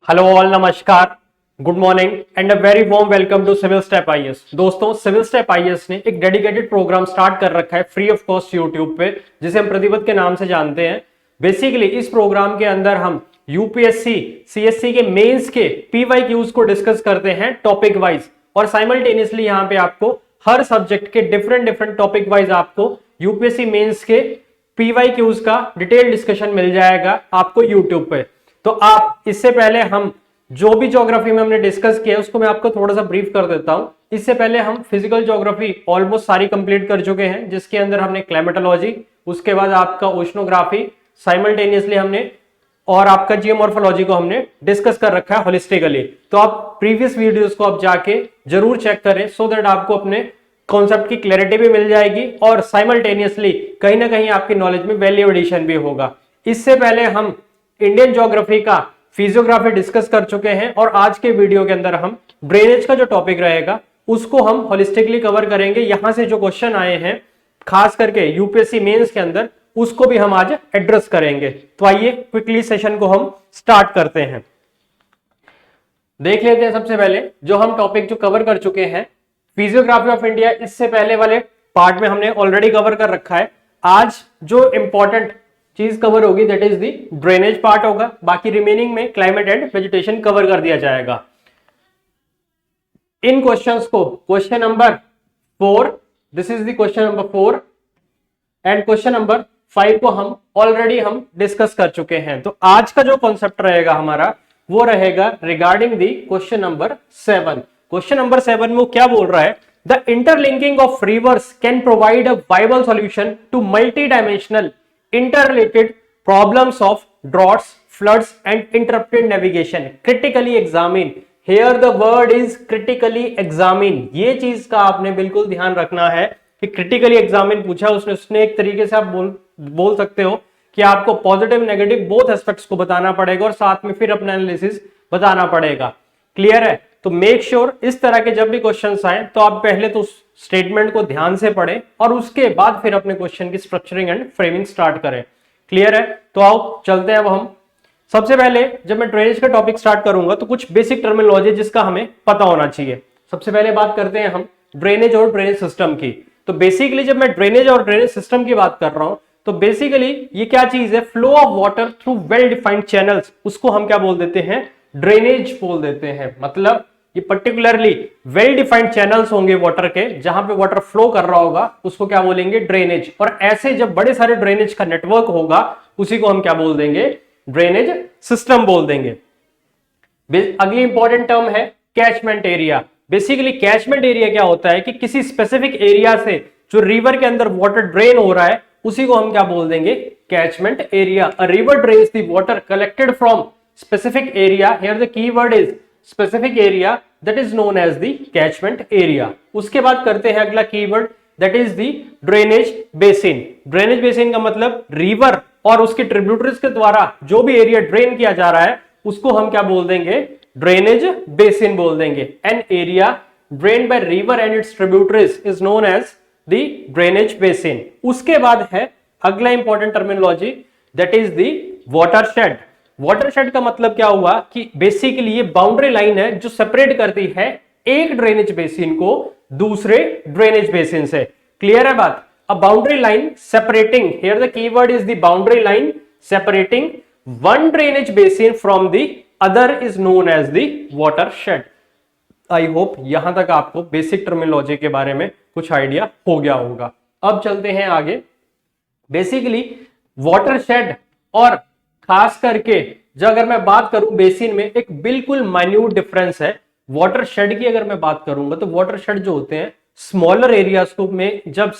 Hello all, नमस्कार, good morning and a very warm welcome to Civil Step IAS. दोस्तों, Civil Step IAS ने एक dedicated programme start कर रखा है फ्री ऑफ कॉस्ट यूट्यूब पे, जिसे हम प्रतिपद के नाम से जानते हैं। बेसिकली इस प्रोग्राम के अंदर हम यूपीएससी सीएससी के मेंस के पीवाईक्यूज को डिस्कस करते हैं टॉपिक वाइज, और साइमल्टेनियसली यहाँ पे आपको हर सब्जेक्ट के डिफरेंट टॉपिक वाइज आपको यूपीएससी मेंस के पीवाईक्यूज का डिटेल डिस्कशन मिल जाएगा आपको यूट्यूब पे। तो आप इससे पहले हम जो भी ज्योग्राफी में हमने डिस्कस किया उसको मैं आपको थोड़ा सा ब्रीफ कर देता हूं। इससे पहले हम फिजिकल ज्योग्राफी ऑलमोस्ट सारी कंप्लीट कर चुके हैं, जिसके अंदर हमने क्लाइमेटोलॉजी, उसके बाद आपका ओशनोग्राफी, साइमल्टेनियसली हमने और आपका जियोमॉर्फोलॉजी को हमने डिस्कस कर रखा है होलिस्टिकली। तो आप प्रीवियस वीडियोस को आप जाके जरूर चेक करें, सो दैट आपको अपने कॉन्सेप्ट की क्लैरिटी भी मिल जाएगी और साइमल्टेनियसली कहीं ना कहीं आपकी नॉलेज में वैल्यू एडिशन भी होगा। इससे पहले हम इंडियन ज्योग्राफी का फिजियोग्राफी डिस्कस कर चुके हैं, और आज के वीडियो के अंदर हम ड्रेनेज का जो टॉपिक रहेगा उसको हम होलिस्टिकली कवर करेंगे। यहां से जो क्वेश्चन आए हैं खास करके यूपीएससी मेंस के अंदर, उसको भी हम आज एड्रेस करेंगे। तो आइए क्विकली सेशन को हम स्टार्ट करते हैं। देख लेते हैं सबसे पहले जो हम टॉपिक जो कवर कर चुके हैं फिजियोग्राफी ऑफ इंडिया। इससे पहले वाले पार्ट में हमने ऑलरेडी कवर कर रखा है। आज जो इंपॉर्टेंट चीज कवर होगी that is the drainage part होगा, बाकी रिमेनिंग में क्लाइमेट एंड वेजिटेशन कवर कर दिया जाएगा। इन क्वेश्चंस को question number 4, this is the question number 4 and question number 5 को हम ऑलरेडी डिस्कस कर चुके हैं। तो आज का जो कॉन्सेप्ट रहेगा हमारा वो रहेगा regarding the question number 7। Question number 7 में वो क्या बोल रहा है, the interlinking of rivers can provide a viable solution to multi dimensional interrelated problems of droughts, floods and interrupted navigation. Critically examine. Here the word is critically examine. ये चीज का आपने बिल्कुल ध्यान रखना है कि critically examine पूछा उसने एक तरीके से आप बोल सकते हो कि आपको पॉजिटिव नेगेटिव बोथ एस्पेक्ट्स को बताना पड़ेगा और साथ में फिर अपना एनालिसिस बताना पड़ेगा। क्लियर है? तो मेक श्योर इस तरह के जब भी क्वेश्चंस आए तो आप पहले तो स्टेटमेंट को ध्यान से पढ़ें और उसके बाद फिर अपने क्वेश्चन की स्ट्रक्चरिंग एंड फ्रेमिंग स्टार्ट करें। क्लियर है? तो आओ चलते हैं। अब हम सबसे पहले जब मैं ड्रेनेज का टॉपिक स्टार्ट करूंगा तो कुछ बेसिक टर्मिनोलॉजी जिसका हमें पता होना चाहिए। सबसे पहले बात करते हैं हम ड्रेनेज और ड्रेनेज सिस्टम की। तो बेसिकली जब मैं ड्रेनेज और ड्रेनेज सिस्टम की बात कर रहा हूं तो बेसिकली ये क्या चीज है, flow of water through well defined channels, उसको हम क्या बोल देते हैं, ड्रेनेज बोल देते हैं। मतलब ये पर्टिकुलरली वेल डिफाइंड चैनल्स होंगे वाटर के, जहां पे वाटर फ्लो कर रहा होगा उसको क्या बोलेंगे, ड्रेनेज। और ऐसे जब बड़े सारे ड्रेनेज का नेटवर्क होगा उसी को हम क्या बोल देंगे, ड्रेनेज सिस्टम बोल देंगे। अगली इंपॉर्टेंट टर्म है catchment area. Basically catchment area क्या होता है कि किसी स्पेसिफिक एरिया से जो रिवर के अंदर वाटर ड्रेन हो रहा है उसी को हम क्या बोल देंगे, catchment area. A river drains the water collected from specific area, here the keyword is specific area, that is known as the catchment area. उसके बाद करते हैं अगला keyword, that is the drainage basin. Drainage basin का मतलब river और उसके tributaries के द्वारा जो भी एरिया ड्रेन किया जा रहा है उसको हम क्या बोल देंगे, ड्रेनेज बेसिन बोल देंगे। An area drain by river and its tributaries is known as the drainage basin. उसके बाद है अगला important terminology, that is the watershed. Watershed का मतलब क्या हुआ कि बेसिकली ये बाउंड्री लाइन है जो सेपरेट करती है एक ड्रेनेज बेसिन को दूसरे ड्रेनेज बेसिन से। क्लियर है बात? A boundary line separating, here the keyword is the boundary line separating one drainage basin from the other is known as the watershed. I hope यहां तक आपको बेसिक टर्मिनोलॉजी के बारे में कुछ आइडिया हो गया होगा। अब चलते हैं आगे। बेसिकली वाटरशेड और खास करके जो अगर मैं बात करूं बेसिन में एक बिल्कुल माइन्यूट डिफरेंस है। वाटरशेड की अगर मैं बात करूंगा तो वाटरशेड जो होते हैं स्मॉलर एरियाज को में जब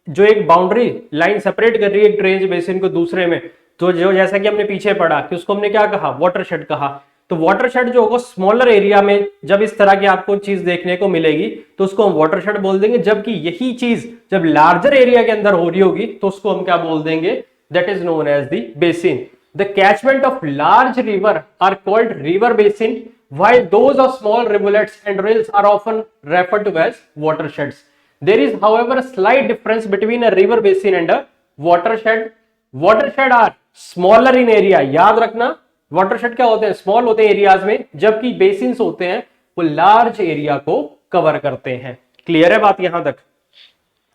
जो एक बाउंड्री लाइन सेपरेट कर रही है एक ड्रेनेज बेसिन को दूसरे में, तो जो जैसा कि हमने पीछे पढ़ा कि उसको हमने क्या कहा, वाटरशेड कहा। तो वाटरशेड जो होगा स्मॉलर एरिया में जब इस तरह की आपको चीज देखने को मिलेगी तो उसको हम वाटरशेड बोल देंगे। जबकि यही चीज जब लार्जर एरिया के अंदर हो रही होगी तो उसको हम क्या बोल देंगे, that is known as the basin. The catchment of large river are called river basin, while those of small rivulets and rills are often referred to as watersheds. There is, however, a slight difference between a river basin and a watershed. Watershed are smaller in area, याद रखना, watershed क्या होते हैं, small होते हैं areas में, जबकि basins होते हैं वो लार्ज एरिया को कवर करते हैं। क्लियर है बात यहां तक।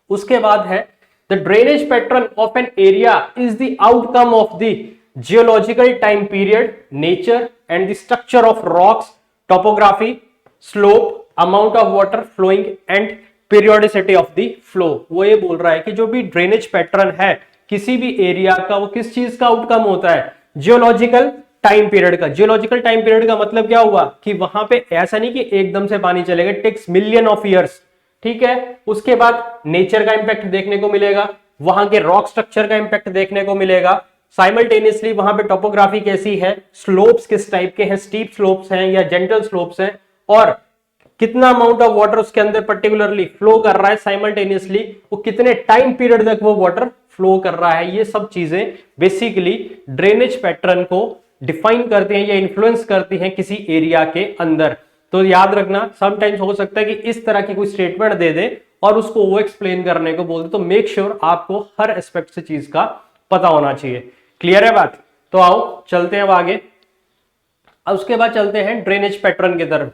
उसके बाद है the drainage pattern of an area is the outcome of the geological time period, nature and the structure of rocks, topography, slope, amount of water flowing and periodicity of the flow. वो ये बोल रहा है कि जो भी drainage pattern है किसी भी एरिया का, वो किस चीज का आउटकम होता है, जियोलॉजिकल टाइम पीरियड का। जियोलॉजिकल टाइम पीरियड का मतलब क्या हुआ कि वहां पे ऐसा नहीं कि एकदम से पानी चलेगा, टेक्स मिलियन ऑफ ईयर्स, ठीक है। उसके बाद नेचर का इंपैक्ट देखने को मिलेगा, वहां के रॉक स्ट्रक्चर का इंपैक्ट देखने को मिलेगा, साइमल्टेनियसली वहां पे टोपोग्राफी कैसी है, स्लोप्स किस टाइप के हैं, स्टीप स्लोप्स हैं या जेंटल स्लोप्स हैं, और कितना अमाउंट ऑफ वाटर उसके अंदर पर्टिकुलरली फ्लो कर रहा है साइमल्टेनियसली, वो कितने टाइम पीरियड तक वो वाटर फ्लो कर रहा है। ये सब चीजें बेसिकली ड्रेनेज पैटर्न को डिफाइन करती हैं या इन्फ्लुएंस करती हैं किसी एरिया के अंदर। तो याद रखना, समटाइम्स हो सकता है कि इस तरह की कोई स्टेटमेंट दे दे और उसको वो एक्सप्लेन करने को बोल दे, तो मेक श्योर आपको हर एस्पेक्ट से चीज का पता होना चाहिए। क्लियर है बात। तो आओ चलते हैं अब आगे। अब उसके बाद चलते हैं ड्रेनेज पैटर्न की तरफ।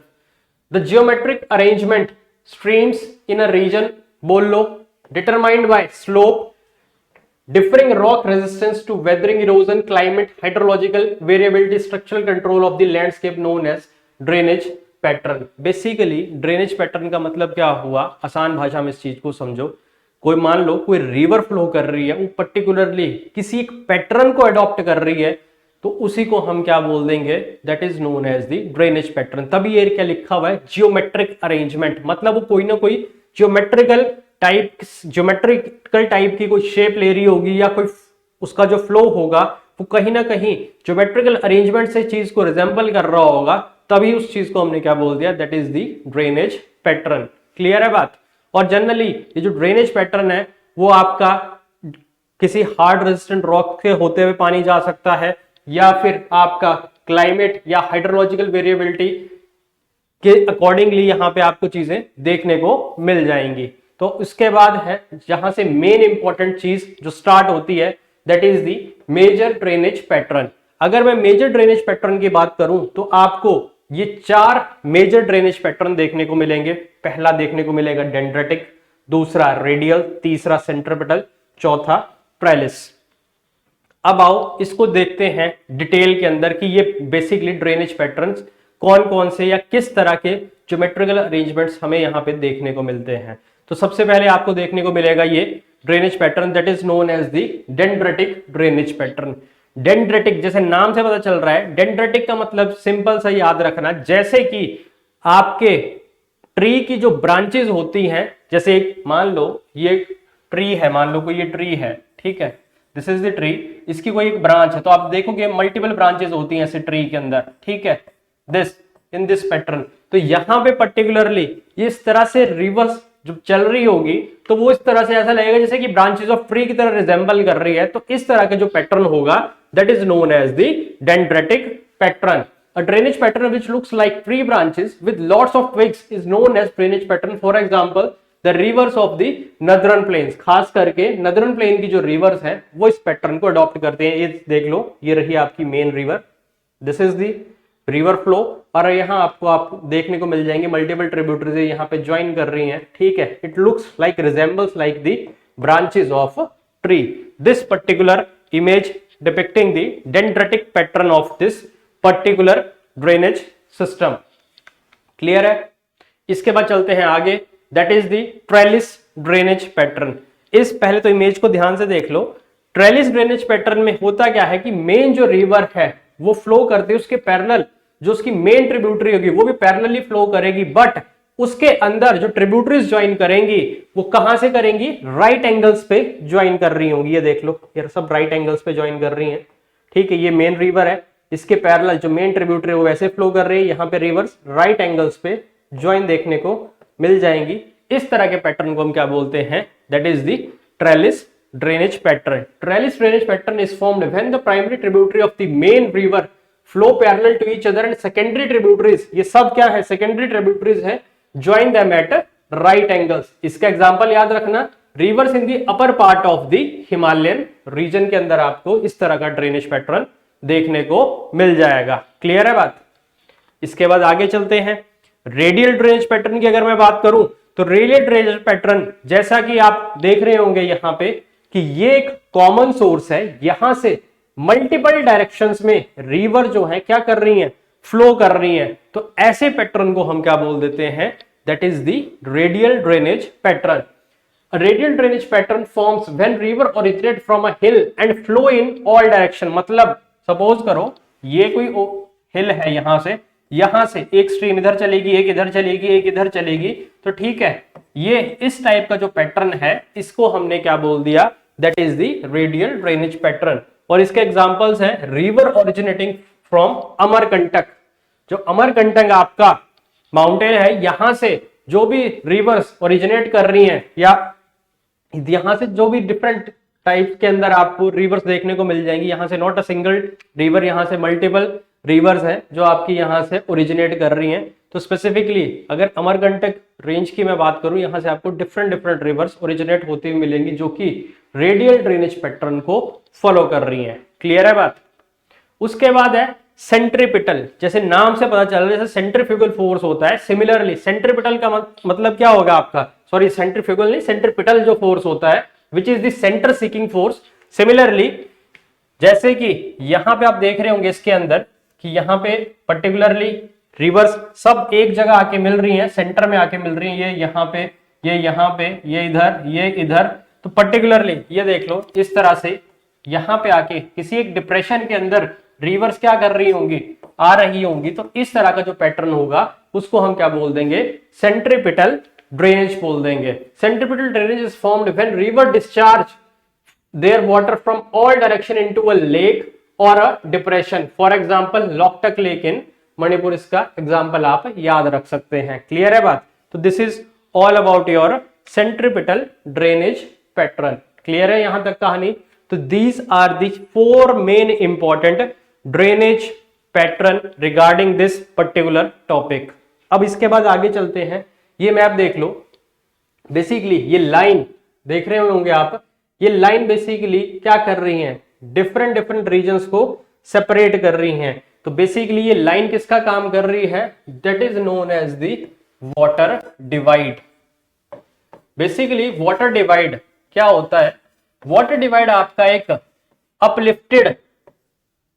The geometric arrangement streams in a region, बोल लो, determined by slope, differing rock resistance to weathering, erosion, climate, hydrological variability, structural control of the landscape known as drainage pattern। Basically drainage pattern का मतलब क्या हुआ, आसान भाषा में इस चीज को समझो। कोई मान लो कोई रिवर फ्लो कर रही है, वो पर्टिकुलरली किसी एक पैटर्न को अडॉप्ट कर रही है, तो उसी को हम क्या बोल देंगे, that is known as the drainage pattern. तभी ये क्या लिखा हुआ है, जियोमेट्रिक अरेंजमेंट, मतलब वो कोई ना कोई ज्योमेट्रिकल टाइप की कोई शेप ले रही होगी, या कोई उसका जो फ्लो होगा वो कहीं ना कहीं ज्योमेट्रिकल अरेंजमेंट से चीज को रिजेंबल कर रहा होगा, तभी उस चीज को हमने क्या बोल दिया, that is the drainage pattern. Clear है बात। और जनरली ये जो ड्रेनेज पैटर्न है वो आपका किसी हार्ड रेजिस्टेंट रॉक के होते हुए पानी जा सकता है, या फिर आपका क्लाइमेट या हाइड्रोलॉजिकल वेरिएबिलिटी के अकॉर्डिंगली यहां पे आपको चीजें देखने को मिल जाएंगी। तो उसके बाद है जहां से मेन इंपॉर्टेंट चीज जो स्टार्ट होती है, that is the major drainage pattern. अगर मैं मेजर ड्रेनेज पैटर्न की बात करूं तो आपको ये 4 मेजर ड्रेनेज पैटर्न देखने को मिलेंगे। पहला देखने को मिलेगा डेंड्रेटिक, दूसरा रेडियल, तीसरा सेंट्रिपेटल, चौथा ट्रेलिस। अब आओ इसको देखते हैं डिटेल के अंदर कि ये बेसिकली ड्रेनेज पैटर्न्स कौन कौन से या किस तरह के ज्योमेट्रिकल अरेंजमेंट्स हमें यहाँ पे देखने को मिलते हैं। तो सबसे पहले आपको देखने को मिलेगा ये drainage pattern, that is known as the dendritic drainage pattern. Dendritic जैसे नाम से पता चल रहा है, डेंड्रेटिक का मतलब सिंपल सा याद रखना, जैसे कि आपके ट्री की जो ब्रांचेस होती हैं, जैसे मान लो ये ट्री है, मान लो कोई ये ट्री है, ठीक है, दिस इज द ट्री, इसकी कोई एक ब्रांच है, तो आप देखोगे मल्टीपल ब्रांचेस होती हैं ऐसे ट्री के अंदर, ठीक है, दिस इन दिस पैटर्न। तो यहां पे पर्टिकुलरली इस तरह से रिवर्स जब चल रही होगी तो वो इस तरह से ऐसा लगेगा जैसे कि ब्रांचेस ऑफ ट्री की तरह रिजेंबल कर रही है। तो इस तरह का जो पैटर्न होगा that is known as the dendritic pattern. A drainage pattern which looks like tree branches with lots of twigs is known as drainage pattern. For example the rivers of the northern plains, खास करके northern plane की जो reverse है वो इस pattern को adopt करते हैं। ये देख लो, ये रही आपकी main river, this is the river flow, और यहाँ आपको आप देखने को मिल जाएंगे मल्टीपल ट्रिब्यूटरीज यहाँ पे ज्वाइन कर रही हैं, ठीक है। It looks like resembles like the branches of tree. This particular image depicting the dendritic pattern of this particular drainage system. Clear है। इसके बाद चलते हैं आगे, that is the trellis drainage pattern. इस पहले तो इमेज को ध्यान से देख लो। ट्रेलिस ड्रेनेज पैटर्न में होता क्या है कि मेन जो रिवर है वो फ्लो करती है, उसके पैरेलल जो उसकी मेन ट्रिब्यूटरी होगी वो भी पैरेलली फ्लो करेगी, बट उसके अंदर जो ट्रिब्यूटरीज ज्वाइन करेंगी वो कहां से करेंगी, राइट एंगल्स पे ज्वाइन कर रही होंगी। ये देख लो, ये सब राइट एंगल्स पे ज्वाइन कर रही हैं, ठीक है। ये मेन रिवर है, इसके पैरेलल जो मेन ट्रिब्यूटरी वो वैसे फ्लो कर रही है, यहाँ पे रिवर्स राइट एंगल्स पे ज्वाइन देखने को मिल जाएंगी। इस तरह के पैटर्न को हम क्या बोलते हैं, that is the trellis drainage pattern. Trellis drainage pattern is formed when the primary tributary of the main river flow parallel to each other and secondary tributaries, ये सब क्या है, secondary tributaries है, join them at right angles. इसका example याद रखना, rivers in the upper part of the Himalayan region के अंदर आपको इस तरह का ड्रेनेज पैटर्न देखने को मिल जाएगा। क्लियर है बात। इसके बाद आगे चलते हैं। रेडियल ड्रेनेज पैटर्न की अगर मैं बात करूं तो रेडियल ड्रेनेज पैटर्न जैसा कि आप देख रहे होंगे यहां पे कि ये एक कॉमन सोर्स है, यहां से मल्टीपल डायरेक्शंस में रिवर जो है क्या कर रही है, फ्लो कर रही है। तो ऐसे पैटर्न को हम क्या बोल देते हैं, that is the radial drainage pattern. A radial drainage pattern forms when river originate from a hill and flow in all direction। मतलब सपोज करो ये कोई हिल है, यहां से एक स्ट्रीम इधर चलेगी, एक इधर चलेगी, एक इधर चलेगी, तो ठीक है, ये इस टाइप का जो पैटर्न है इसको हमने क्या बोल दिया, that is the radial drainage pattern. और इसके एग्जांपल्स हैं रिवर ओरिजिनेटिंग फ्रॉम अमरकंटक। जो अमरकंटक आपका माउंटेन है, यहां से जो भी रिवर्स ओरिजिनेट कर रही हैं या यहां से जो भी डिफरेंट टाइप्स के अंदर आपको रिवर्स देखने को मिल जाएंगी, यहां से नॉट अ सिंगल रिवर, यहां से मल्टीपल रिवर्स हैं जो आपकी यहां से ओरिजिनेट कर रही हैं। तो स्पेसिफिकली अगर अमरकंटक रेंज की मैं बात करूं, यहां से आपको डिफरेंट डिफरेंट रिवर्स ओरिजिनेट होती हुई मिलेंगी जो कि रेडियल ड्रेनेज पैटर्न को फॉलो कर रही हैं। क्लियर है बात। उसके बाद है सेंट्रीपिटल। जैसे नाम से पता चल रहा है जैसे सेंट्रीफ्यूगल फोर्स होता है, सिमिलरली सेंट्रीपिटल का मतलब क्या होगा आपका, सॉरी सेंट्रीफ्यूगल नहीं, सेंट्रीपिटल जो फोर्स होता है which is the centre seeking force. Similarly जैसे कि यहां पे आप देख रहे होंगे इसके अंदर कि यहां पे पर्टिकुलरली रिवर्स सब एक जगह आके मिल रही हैं, सेंटर में आके मिल रही हैं, ये यहां पे, ये यहां पे, ये इधर, ये इधर। तो पर्टिकुलरली ये देख लो इस तरह से यहां पे आके किसी एक डिप्रेशन के अंदर रिवर्स क्या कर रही होंगी, आ रही होंगी। तो इस तरह का जो पैटर्न होगा उसको हम क्या बोल देंगे, सेंट्रीपिटल ड्रेनेज बोल देंगे। Centripetal drainage is formed when river discharge their water from all direction into a lake और a depression. For example Loktak lake in Manipur, इसका एग्जांपल आप याद रख सकते हैं। क्लियर है बात। तो this is all about your centripetal drainage pattern. Clear है यहां तक कहानी। तो these are the 4 main important drainage pattern regarding this particular topic. अब इसके बाद आगे चलते हैं। ये मैप देख लो, बेसिकली ये लाइन देख रहे होंगे आप, ये लाइन बेसिकली क्या कर रही है, डिफरेंट डिफरेंट रीजन्स को सेपरेट कर रही हैं। तो बेसिकली ये लाइन किसका काम कर रही है, that is known as the water divide. Basically water divide क्या होता है, वाटर डिवाइड आपका एक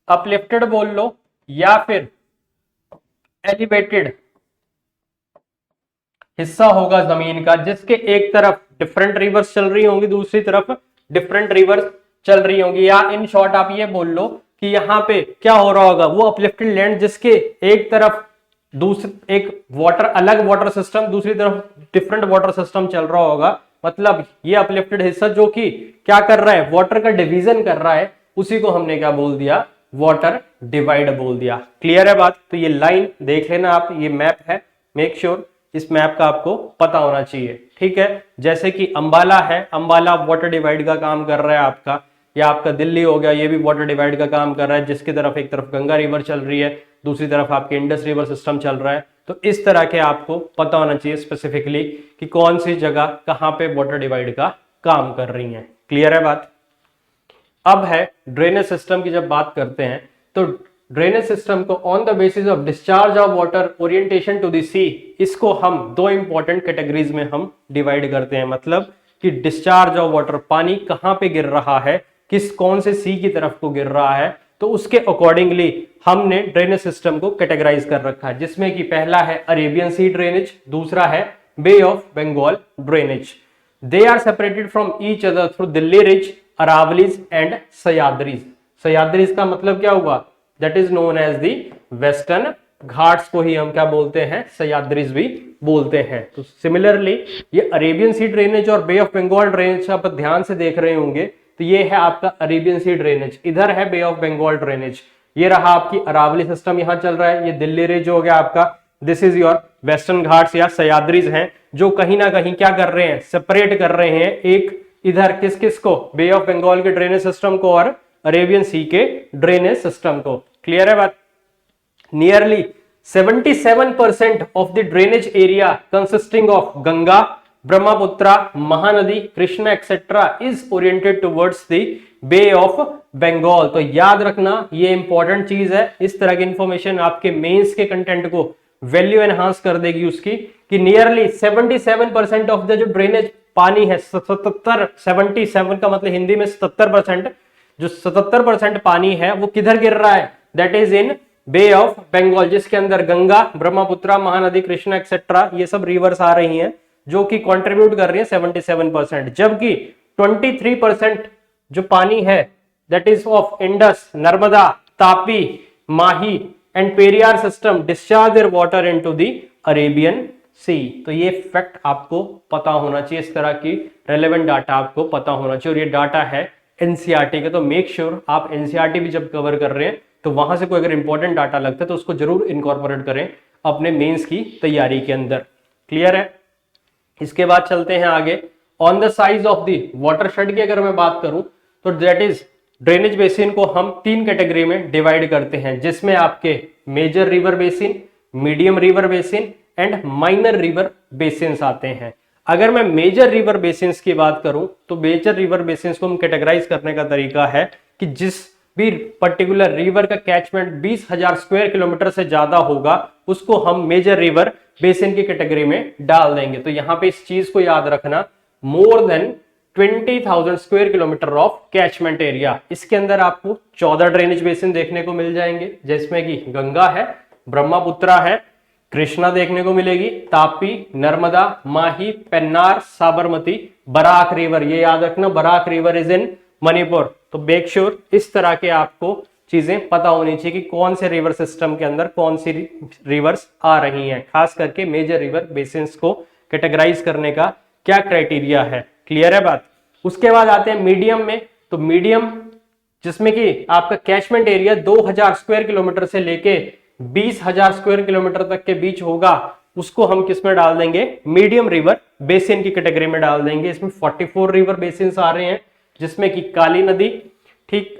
अपलिफ्टेड बोल लो या फिर एलिवेटेड हिस्सा होगा जमीन का, जिसके एक तरफ डिफरेंट रिवर्स चल रही होंगी, दूसरी तरफ डिफरेंट रिवर्स चल रही होंगी। या इन शॉर्ट आप ये बोल लो कि यहाँ पे क्या हो रहा होगा, वो अपलिफ्टेड लैंड जिसके एक तरफ एक वाटर अलग वाटर सिस्टम, दूसरी तरफ डिफरेंट वाटर सिस्टम चल रहा होगा। मतलब ये अपलिफ्टेड हिस्सा जो कि क्या कर रहा है, वाटर का डिवीजन कर रहा है, उसी को हमने क्या बोल दिया, वाटर डिवाइड बोल दिया। क्लियर है बात। तो ये लाइन देख लेना आप, ये मैप है, मेक श्योर इस मैप का आपको पता होना चाहिए। ठीक है, जैसे कि अंबाला है, अंबाला वाटर डिवाइड का काम कर रहा है आपका, या आपका दिल्ली हो गया, ये भी वाटर डिवाइड का काम कर रहा है, जिसकी तरफ एक तरफ गंगा रिवर चल रही है, दूसरी तरफ आपके इंडस रिवर सिस्टम चल रहा है। तो इस तरह के आपको पता होना चाहिए स्पेसिफिकली कि कौन सी जगह कहां पे वाटर डिवाइड का काम कर रही है। क्लियर है बात। अब है ड्रेनेज सिस्टम की जब बात करते हैं तो ड्रेनेज सिस्टम को on the basis of discharge of water orientation to the sea, इसको हम 2 इंपॉर्टेंट कैटेगरीज में हम डिवाइड करते हैं। मतलब कि डिस्चार्ज ऑफ वाटर, पानी कहां पे गिर रहा है, कौन से सी की तरफ को गिर रहा है, तो उसके अकॉर्डिंगली हमने ड्रेनेज सिस्टम को कैटेगराइज कर रखा है, जिसमें कि पहला है अरेबियन सी ड्रेनेज, दूसरा है bay of Bengal drainage. They are separated from each other through Delhi ridge, Aravallis and Sahyadris. Sahyadris का मतलब क्या हुआ, that is known as the Western Ghats को ही हम क्या बोलते हैं, सह्याद्रीज भी बोलते हैं। तो सिमिलरली ये अरेबियन सी ड्रेनेज और बे ऑफ बंगाल ड्रेनेज आप ध्यान से देख रहे होंगे, तो ये है आपका अरेबियन सी ड्रेनेज, इधर है बे ऑफ बंगाल ड्रेनेज, ये रहा आपकी अरावली सिस्टम यहां चल रहा है, ये दिल्ली रिज हो गया आपका, this is your western Ghats या सह्याद्रीज हैं, जो कहीं ना कहीं क्या कर रहे हैं, सेपरेट कर रहे हैं एक इधर किस किस को, बे ऑफ बंगाल के ड्रेनेज सिस्टम को और अरेबियन सी के ड्रेनेज सिस्टम को। क्लियर है बात। Nearly 77% of the drainage area consisting of Ganga, Brahmaputra, Mahanadi, Krishna etcetera is oriented towards the Bay of Bengal. तो याद रखना ये इंपॉर्टेंट चीज है, इस तरह की इंफॉर्मेशन आपके मेंस के कंटेंट को वैल्यू एनहांस कर देगी उसकी, कि नियरली 77% ऑफ द जो ड्रेनेज पानी है, 77 का मतलब हिंदी में 77%, जो 77% पानी है वो किधर गिर रहा है, that is in Bay of Bengal, जिसके अंदर गंगा, ब्रह्मपुत्रा, महानदी, कृष्णा एक्सेट्रा ये सब रिवर्स आ रही हैं, जो कि कंट्रीब्यूट कर रही है 77%, जबकि 23% जो पानी है that is of Indus, Narmada, Tapi, Mahi and Periyar system discharge their water into the Arabian sea. तो ये फैक्ट आपको पता होना चाहिए, इस तरह की रेलेवेंट डाटा आपको पता होना चाहिए, और ये डाटा है एनसीईआरटी के। तो मेक श्योर आप एनसीईआरटी भी जब कवर कर रहे हैं तो वहां से कोई अगर इंपॉर्टेंट डाटा लगता है तो उसको जरूर इनकॉर्पोरेट करें अपने मेंस की तैयारी के अंदर। क्लियर है? इसके बाद चलते हैं आगे। On the size of the watershed की अगर मैं बात करूं तो दैट इज ड्रेनेज बेसिन को हम 3 कैटेगरी में डिवाइड करते हैं, जिसमें आपके major river basin, medium river basin and minor river basins आते हैं। अगर मैं मेजर रिवर बेसिन्स की बात करूं तो मेजर रिवर बेसिन्स को हम कैटेगराइज करने का तरीका है कि जिस भी पर्टिकुलर रिवर का कैचमेंट 20,000 स्क्वायर किलोमीटर से ज्यादा होगा उसको हम मेजर रिवर बेसिन की कैटेगरी में डाल देंगे। तो यहां पे इस चीज को याद रखना, more than 20,000 square kilometre of catchment area. इसके अंदर आपको 14 ड्रेनेज बेसिन देखने को मिल जाएंगे, जिसमें कि गंगा है, ब्रह्मपुत्रा है, कृष्णा देखने को मिलेगी, तापी, नर्मदा, माही, पेन्नार, साबरमती, बराक रिवर। ये याद रखना, Barak river is in Manipur. तो मेक श्योर इस तरह के आपको चीजें पता होनी चाहिए कि कौन से रिवर सिस्टम के अंदर कौन सी रिवर्स आ रही हैं, खास करके मेजर रिवर बेसिन्स को कैटेगराइज करने का क्या क्राइटेरिया है। क्लियर है बात? उसके बाद आते हैं मीडियम में। तो मीडियम जिसमें कि आपका कैचमेंट एरिया 2,000 स्क्वायर किलोमीटर से लेके 20,000 स्क्वायर किलोमीटर तक के बीच होगा, उसको हम किस में डाल देंगे, मीडियम रिवर बेसिन की कैटेगरी में डाल देंगे। इसमें 44 रिवर बेसिन्स आ रहे हैं, जिसमें कि काली नदी, ठीक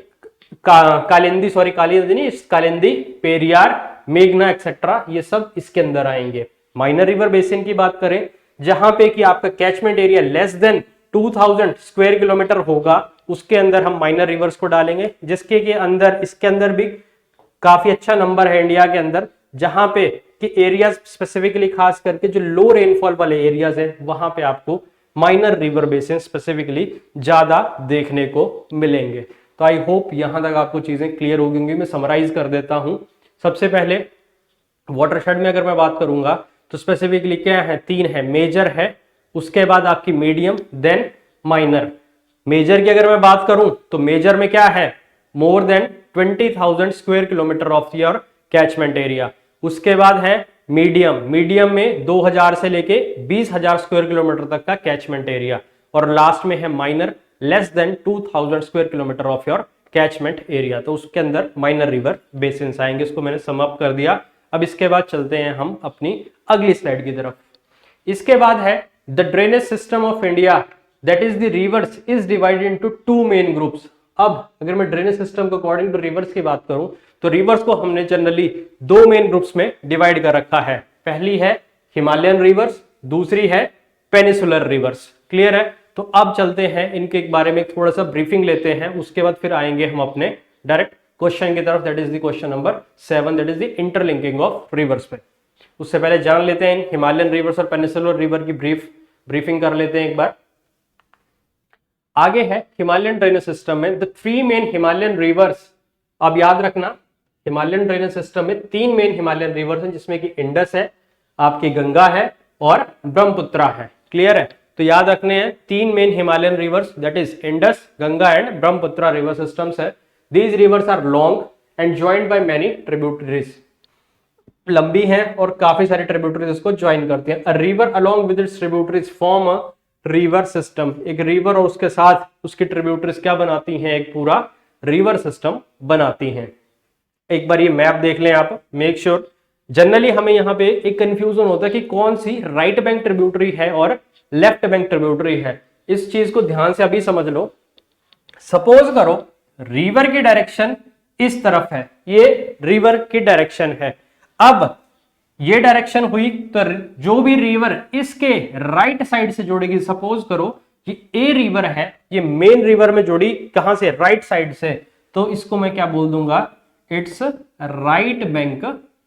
कालिंदी, सॉरी काली नदी नहीं, कालिंदी, पेरियार, मेघना एक्सेट्रा, ये सब इसके अंदर आएंगे। माइनर रिवर बेसिन की बात करें, जहां पे कि आपका catchment area less than 2000 square kilometre होगा, उसके अंदर हम माइनर रिवर्स को डालेंगे, जिसके के अंदर इसके अंदर भी काफी अच्छा नंबर है इंडिया के अंदर, जहां पे कि एरिया स्पेसिफिकली खास करके जो लो रेनफॉल वाले एरियाज है वहां पे आपको माइनर रिवर बेसिन स्पेसिफिकली ज्यादा देखने को मिलेंगे। तो आई होप यहां तक आपको चीजें क्लियर हो गई। मैं समराइज कर देता हूं। सबसे पहले वाटरशेड में अगर मैं बात करूंगा तो स्पेसिफिकली क्या है, 3 है, मेजर है, उसके बाद आपकी मीडियम, देन माइनर। मेजर की अगर मैं बात करूं तो मेजर में क्या है, more than 20,000 square kilometre of your catchment area. उसके बाद है मीडियम, मीडियम में 2,000 से लेके 20,000 स्क्वायर किलोमीटर तक का कैचमेंट एरिया। और लास्ट में है minor, less than 2,000 square kilometre of your catchment area. तो उसके अंदर माइनर रिवर बेसिन्स आएंगे। इसको मैंने सम अप कर दिया। अब इसके बाद चलते हैं हम अपनी अगली स्लाइड की तरफ। इसके बाद है the drainage system of India that is the reverse is divided into 2 main groups. अब अगर मैं ड्रेनेज सिस्टम को अकॉर्डिंग टू रिवर्स की बात करूं तो रिवर्स को हमने जनरली 2 मेन ग्रुप्स में डिवाइड कर रखा है। पहली है हिमालयन रिवर्स, दूसरी है पेनिसुलर रिवर्स। क्लियर है? तो अब चलते हैं इनके बारे में थोड़ा सा ब्रीफिंग लेते हैं, उसके बाद फिर आएंगे हम अपने डायरेक्ट क्वेश्चन की तरफ, that is the question number 7, that is the interlinking of reverse पे। उससे पहले जान लेते हैं हिमालयन रिवर्स और पेनिसुलर रिवर की ब्रीफिंग कर लेते हैं एक बार। आगे है हिमालयन ड्रेनेज सिस्टम में द 3 मेन हिमालयन रिवर्स। अब याद रखना हिमालयन ड्रेनेज सिस्टम में 3 मेन हिमालयन रिवर्स हैं, जिसमें कि इंडस है, आपकी गंगा है और ब्रह्मपुत्रा है। क्लियर है? तो याद रखने हैं 3 main Himalayan rivers that is Indus, Ganga and Brahmaputra river systems है। These rivers are long and joined by many tributaries. लंबी हैं और काफी सारे ट्रिब्यूटरीज इसको ज्वाइन करती हैं। A river along with its tributaries form a river system. एक रिवर और उसके साथ उसकी ट्रिब्यूटरीज क्या बनाती हैं, एक पूरा रिवर सिस्टम बनाती हैं। एक बार ये मैप देख लें आप, मेक श्योर। जनरली हमें यहाँ पे एक कंफ्यूजन होता है कि कौन सी राइट बैंक ट्रिब्यूटरी है और लेफ्ट बैंक ट्रिब्यूटरी है। इस चीज को ध्यान से अभी समझ लो। सपोज करो रिवर की डायरेक्शन इस तरफ है, ये रिवर की डायरेक्शन है। अब ये डायरेक्शन हुई तो जो भी रिवर इसके राइट साइड से जुड़ेगी, सपोज करो कि ए रिवर है, ये मेन रिवर में जुड़ी कहां से, राइट साइड से, तो इसको मैं क्या बोल दूंगा, इट्स राइट बैंक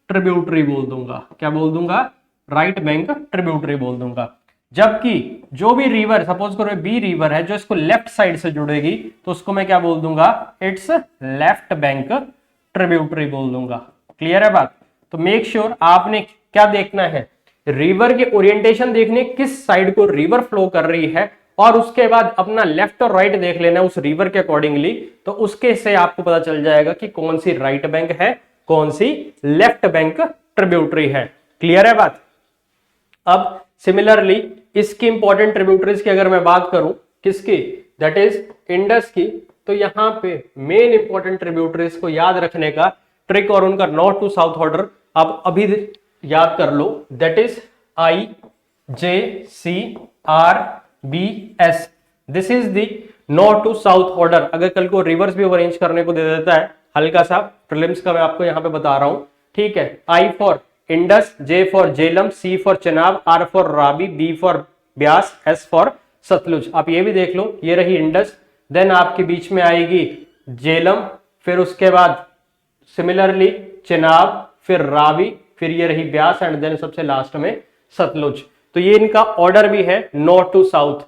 ट्रिब्यूटरी बोल दूंगा। क्या बोल दूंगा, राइट बैंक ट्रिब्यूटरी बोल दूंगा। जबकि जो भी रिवर, सपोज करो बी रिवर है, जो इसको लेफ्ट साइड से जुड़ेगी, तो उसको मैं क्या बोल दूंगा, इट्स लेफ्ट बैंक ट्रिब्यूटरी बोल दूंगा। क्लियर है बात। तो मेक श्योर आपने क्या देखना है, रिवर के ओरिएंटेशन देखने, किस साइड को रिवर फ्लो कर रही है, और उसके बाद अपना लेफ्ट और राइट देख लेना उस रिवर के अकॉर्डिंगली। तो उसके से आपको पता चल जाएगा कि कौन सी राइट बैंक है, कौन सी लेफ्ट बैंक ट्रिब्यूटरी है। क्लियर है बात। अब सिमिलरली इसकी इंपॉर्टेंट ट्रिब्यूटरीज की अगर मैं बात करूं, किसकी, दैट इज इंडस की, तो यहां पे मेन इंपॉर्टेंट ट्रिब्यूटरीज को याद रखने का ट्रिक और उनका नॉर्थ टू साउथ ऑर्डर आप अभी याद कर लो, that is I J C R B S. This is the north to south order. अगर कल को रिवर्स भी अरेंज करने को दे देता है, हल्का सा प्रीलिम्स का मैं आपको यहां पे बता रहा हूं, ठीक है। I for Indus, J for Jhelum, C for Chenab, R for Ravi, B for Beas, S for Sutlej. आप ये भी देख लो, ये रही इंडस, देन आपके बीच में आएगी झेलम, फिर उसके बाद सिमिलरली चेनाब, फिर रावी, फिर ये रही ब्यास, एंड देन सबसे लास्ट में सतलुज। तो ये इनका ऑर्डर भी है नॉर्थ टू साउथ।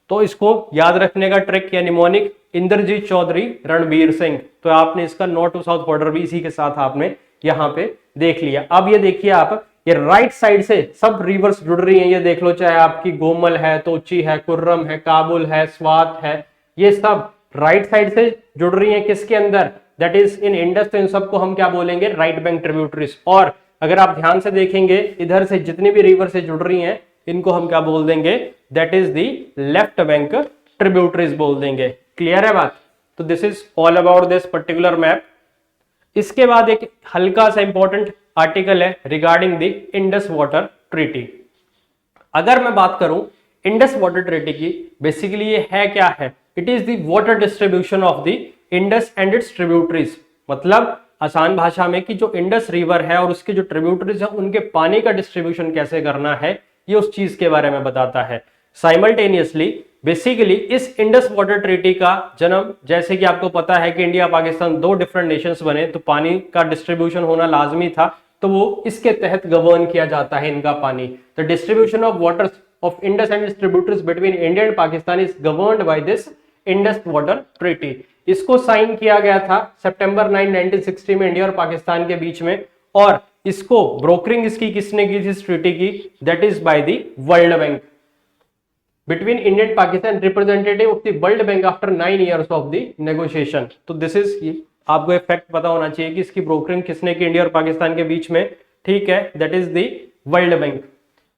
तो इसको याद रखने का ट्रिक या निमोनिक, इंद्रजीत चौधरी, रणबीर सिंह। तो आपने इसका नॉर्थ टू साउथ ऑर्डर भी इसी के साथ आपने यहां पे देख लिया। अब ये देखिए आप, ये राइट साइड से सब रिवर्स जुड़ रही हैं, ये देख लो, चाहे आपकी गोमल है, तोची है, कुर्रम है, काबुल है, स्वात है, ये सब राइट साइड से जुड़ रही हैं। किसके अंदर, दैट इज इन इंडस। तो इन सबको हम क्या बोलेंगे, राइट बैंक ट्रिब्यूटरीज। और अगर आप ध्यान से देखेंगे, इधर से जितनी भी रिवर से जुड़ रही हैं, इनको हम क्या बोल देंगे, that is the left bank tributaries बोल देंगे। क्लियर है बात। तो this is all about this particular map. इसके बाद एक हल्का सा इंपॉर्टेंट आर्टिकल है regarding the Indus water treaty. अगर मैं बात करूं इंडस वाटर ट्रीटी की, बेसिकली ये है क्या है, it is the water distribution of the Indus and its tributaries. मतलब आसान भाषा में कि जो इंडस रिवर है और उसके जो ट्रिब्यूटरीज है, उनके पानी का डिस्ट्रीब्यूशन कैसे करना है, ये उस चीज के बारे में बताता है। साइमल्टेनियसली बेसिकली इस इंडस वाटर ट्रीटी का जन्म, जैसे कि आपको पता है कि इंडिया पाकिस्तान दो डिफरेंट नेशंस बने, तो पानी का डिस्ट्रीब्यूशन होना लाजमी था, तो वो इसके तहत गवर्न किया जाता है इनका पानी। The distribution of water of Indus and its tributaries between India and Pakistan is governed by this Indus water treaty. इसको साइन किया गया था सितंबर 9, 1960 में इंडिया और पाकिस्तान के बीच में, और इसको ब्रोकरिंग इसकी किसने की थी इस ट्रीटी की, that is by the world bank between India and Pakistan, representative of the World Bank after 9 years of the negotiation। तो दिस इज, आपको एक फैक्ट पता होना चाहिए कि इसकी ब्रोकरिंग किसने की इंडिया और पाकिस्तान के बीच में, ठीक है, that is the world bank.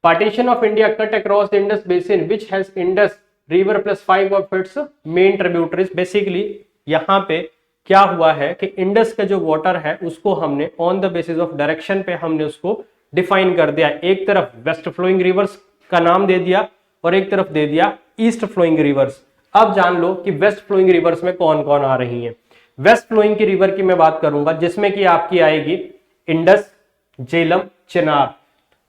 Partition of India cut across the Indus basin which has Indus river plus 5 of its main tributaries. Basically यहाँ पे क्या हुआ है कि इंडस का जो वाटर है उसको हमने on the basis of direction पे हमने उसको डिफाइन कर दिया। एक तरफ वेस्ट फ्लोइंग रिवर्स का नाम दे दिया और एक तरफ दे दिया ईस्ट फ्लोइंग रिवर्स। अब जान लो कि वेस्ट फ्लोइंग रिवर्स में कौन कौन आ रही हैं। वेस्ट फ्लोइंग की रिवर की मैं बात करूंगा, जिसमें कि आपकी आएगी इंडस, झेलम, चेनाब,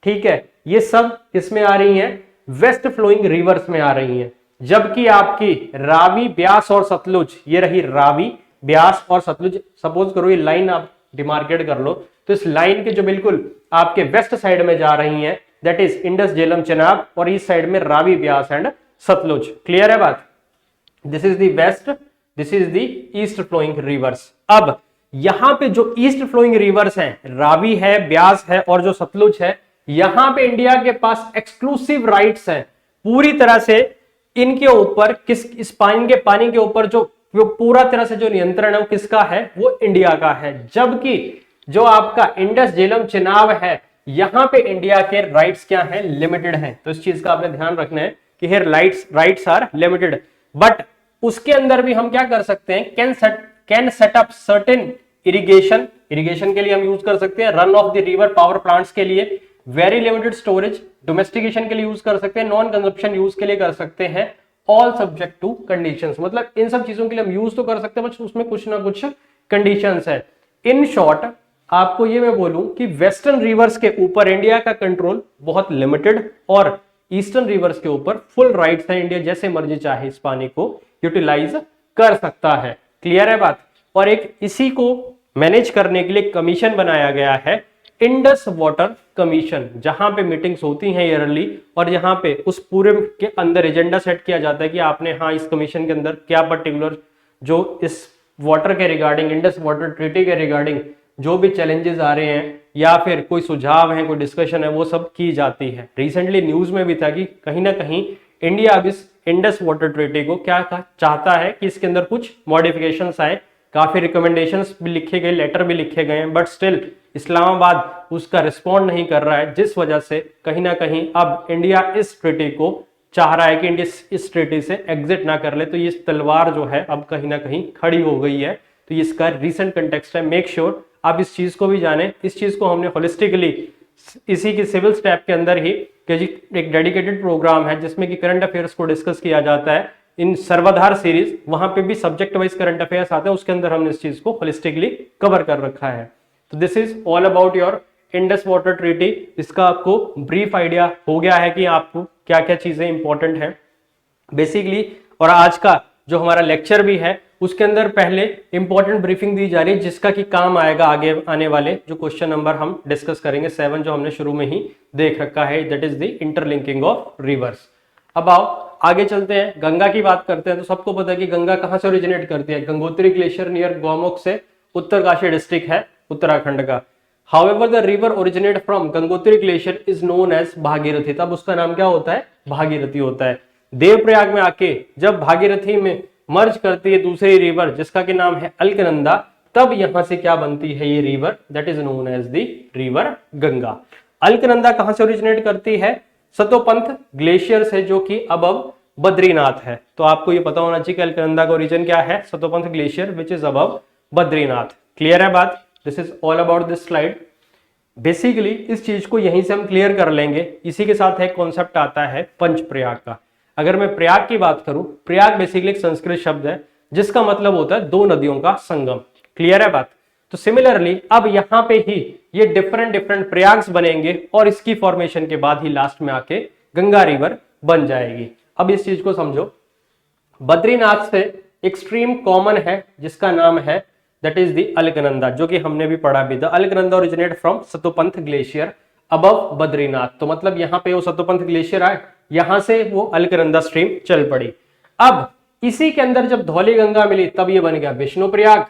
ठीक है, ये सब किसमें आ रही हैं, वेस्ट फ्लोइंग रिवर्स में आ रही हैं। जबकि आपकी रावी, ब्यास और सतलुज, ये रही रावी, ब्यास और सतलुज, सपोज करो ये लाइन आप डिमार्केट कर लो, तो इस लाइन के जो बिल्कुल आपके वेस्ट साइड में जा रही हैं, that is Indus, Jhelum, Chenab, और इस साइड में रावी, ब्यास एंड सतलुज। क्लियर है बात। This is the west, this is the east flowing rivers. अब यहां पे जो ईस्ट फ्लोइंग रिवर्स हैं, रावी है, ब्यास है और जो सतलुज है, यहां पे इंडिया के पास एक्सक्लूसिव राइट्स हैं पूरी तरह से इनके ऊपर। किस इस पानी के ऊपर जो पूरा तरह से जो नियंत्रण है वो किसका है, वो इंडिया का है। जबकि जो आपका इंडस, झेलम, चेनाब है, यहां पे इंडिया के राइट्स क्या हैं, लिमिटेड हैं। तो इस चीज का आपने ध्यान रखना है कि here rights are limited. But उसके अंदर भी हम क्या कर सकते हैं, can set up certain irrigation के लिए हम यूज कर सकते हैं, run of the river power plants के लिए, वेरी लिमिटेड स्टोरेज, डोमेस्टिकेशन के लिए यूज कर सकते हैं, नॉन कंजप्शन यूज के लिए कर सकते हैं, ऑल सब्जेक्ट टू कंडीशंस। मतलब इन सब चीजों के लिए हम यूज तो कर सकते हैं, बट उसमें कुछ ना कुछ कंडीशंस है। इन शॉर्ट आपको ये मैं बोलूं कि वेस्टर्न रिवर्स के ऊपर इंडिया का कंट्रोल बहुत लिमिटेड और ईस्टर्न रिवर्स के ऊपर फुल राइट्स है। इंडिया जैसे मर्जी चाहे इस पानी को यूटिलाइज कर सकता है। क्लियर है बात। और एक इसी को मैनेज करने के लिए कमीशन बनाया गया है, इंडस वाटर कमीशन, जहां पे मीटिंग्स होती हैं ईयरली और जहां पे उस पूरे के अंदर एजेंडा सेट किया जाता है कि आपने हाँ इस कमीशन के अंदर क्या पर्टिकुलर जो इस वाटर के रिगार्डिंग, इंडस वाटर ट्रीटी के रिगार्डिंग जो भी चैलेंजेस आ रहे हैं या फिर कोई सुझाव है, कोई डिस्कशन है, वो सब की जाती है। रिसेंटली न्यूज में भी था कि कहीं ना कहीं इंडिया अब इस इंडस वाटर ट्रीटी को क्या चाहता है कि इसके अंदर कुछ मॉडिफिकेशंस आए, काफी रिकमेंडेशंस भी लिखे गए, लेटर भी लिखे गए हैं, बट स्टिल इस्लामाबाद उसका रिस्पॉन्ड नहीं कर रहा है, जिस वजह से कहीं ना कहीं अब इंडिया इस ट्रीटी को चाह रहा है कि इंडिया इस ट्रीटी से एग्जिट ना कर ले। तो ये तलवार जो है अब कहीं ना कहीं खड़ी हो गई है। तो इसका रीसेंट कंटेक्स्ट है। मेक श्योर आप इस चीज को भी जाने। इस चीज को हमने होलिस्टिकली इसी की सिविल स्टेप के अंदर ही एक डेडिकेटेड प्रोग्राम है जिसमें कि करंट अफेयर्स को डिस्कस किया जाता है इन सर्वाधार सीरीज, वहां पे भी सब्जेक्ट वाइज करंट अफेयर्स आते हैं, उसके अंदर हमने इस चीज को होलिस्टिकली कवर कर रखा है। तो this is all about your Indus water treaty. इसका आपको ब्रीफ आइडिया हो गया है कि आपको क्या क्या चीजें इंपॉर्टेंट है बेसिकली। और आज का जो हमारा लेक्चर भी है उसके अंदर पहले इंपॉर्टेंट ब्रीफिंग दी जा रही है जिसका कि काम आएगा आगे आने वाले जो क्वेश्चन नंबर हम डिस्कस करेंगे 7 जो हमने शुरू में ही देख रखा है, that is the interlinking of reverse. अब आओ आगे चलते हैं, गंगा की बात करते हैं। तो सबको पता है कि गंगा कहां से ओरिजिनेट करती है, गंगोत्री ग्लेशियर नियर गौमुख से, उत्तरकाशी डिस्ट्रिक्ट है उत्तराखंड का। However the river originate from Gangotri glacier is known as Bhagirathi. तब उसका नाम क्या होता है, भागीरथी होता है। देवप्रयाग में आके जब भागीरथी में मर्ज करती है दूसरी रिवर जिसका के नाम है अलकनंदा, तब यहां से क्या बनती है ये river, that is known as the river Ganga. Alaknanda कहां से ओरिजिनेट करती है, सतोपंथ ग्लेशियर से जो कि अब बद्रीनाथ है। तो आपको ये पता होना चाहिए कि अलकनंदा का ओरिजिन क्या है, सतोपंथ ग्लेशियर विच इज अब बद्रीनाथ। क्लियर है बात। This is all about this slide. Basically इस चीज को यहीं से हम क्लियर कर लेंगे। इसी के साथ एक कॉन्सेप्ट आता है पंचप्रयाग का। अगर मैं प्रयाग की बात करूं, प्रयाग बेसिकली एक संस्कृत शब्द है जिसका मतलब होता है दो नदियों का संगम। क्लियर है बात। तो सिमिलरली अब यहां पे ही ये डिफरेंट डिफरेंट प्रयाग्स बनेंगे और इसकी फॉर्मेशन के बाद ही लास्ट में आके गंगा रिवर बन जाएगी। अब इस चीज को समझो, बद्रीनाथ से एक स्ट्रीम कॉमन है जिसका नाम है दैट इज द अलकनंदा, जो कि हमने भी पढ़ा भी। The Alaknanda originate from Satopanth glacier above Badrinath. तो मतलब यहां पे वो सतोपंथ ग्लेशियर आए, यहां से वो अलकनंदा स्ट्रीम चल पड़ी। अब इसी के अंदर जब धौली गंगा मिली तब ये बन गया विष्णु प्रयाग।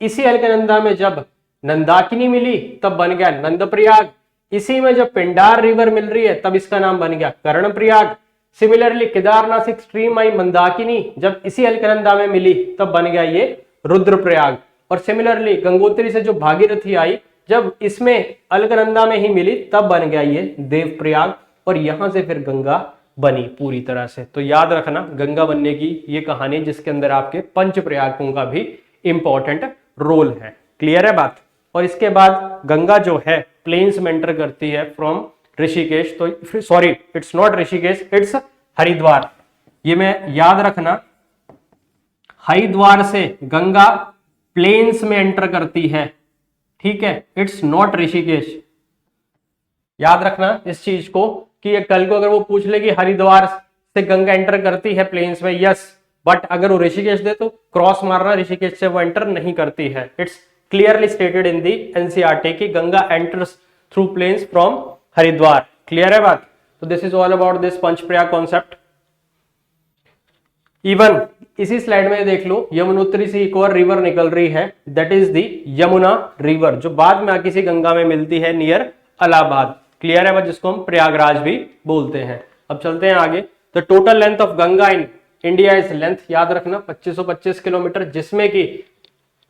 इसी अलकनंदा में जब नंदाकिनी मिली तब बन गया नंद प्रयाग। इसी में जब पिंडार रिवर मिल रही है तब इसका नाम बन गया Karnaprayag. Similarly Kedarnath stream आई मंदाकिनी, जब इसी अलकनंदा में मिली तब बन गया ये रुद्रप्रयाग। और सिमिलरली गंगोत्री से जो भागीरथी आई, जब इसमें अलकनंदा में ही मिली तब बन गया ये देवप्रयाग। और यहां से फिर गंगा बनी पूरी तरह से। तो याद रखना गंगा बनने की ये कहानी जिसके अंदर आपके पंच प्रयागों का भी इंपॉर्टेंट रोल है। क्लियर है बात। और इसके बाद गंगा जो है प्लेन्स में एंटर करती है फ्रॉम ऋषिकेश। तो sorry it's not Rishikesh, it's Haridwar. ये मैं याद रखना, हरिद्वार से गंगा प्लेन्स में एंटर करती है, ठीक है, इट्स नॉट ऋषिकेश। याद रखना इस चीज को कि ये कल को अगर वो पूछ ले कि हरिद्वार से गंगा एंटर करती है प्लेन्स में, यस, बट अगर वो ऋषिकेश दे तो क्रॉस मारना, ऋषिकेश से वो एंटर नहीं करती है। It's clearly stated in the NCERT कि Ganga enters through plains from Haridwar. Clear है बात। तो this is all about this Panchprayag concept. Even इसी स्लाइड में देख लो, यमुनोत्री से एक और रिवर निकल रही है, that is the Yamuna river, जो बाद में आके किसी गंगा में मिलती है नियर इलाहाबाद। क्लियर है बात, जिसको हम प्रयागराज भी बोलते हैं। अब चलते हैं आगे। The total length of Ganga in India is length, याद रखना 2525 किलोमीटर, जिसमें कि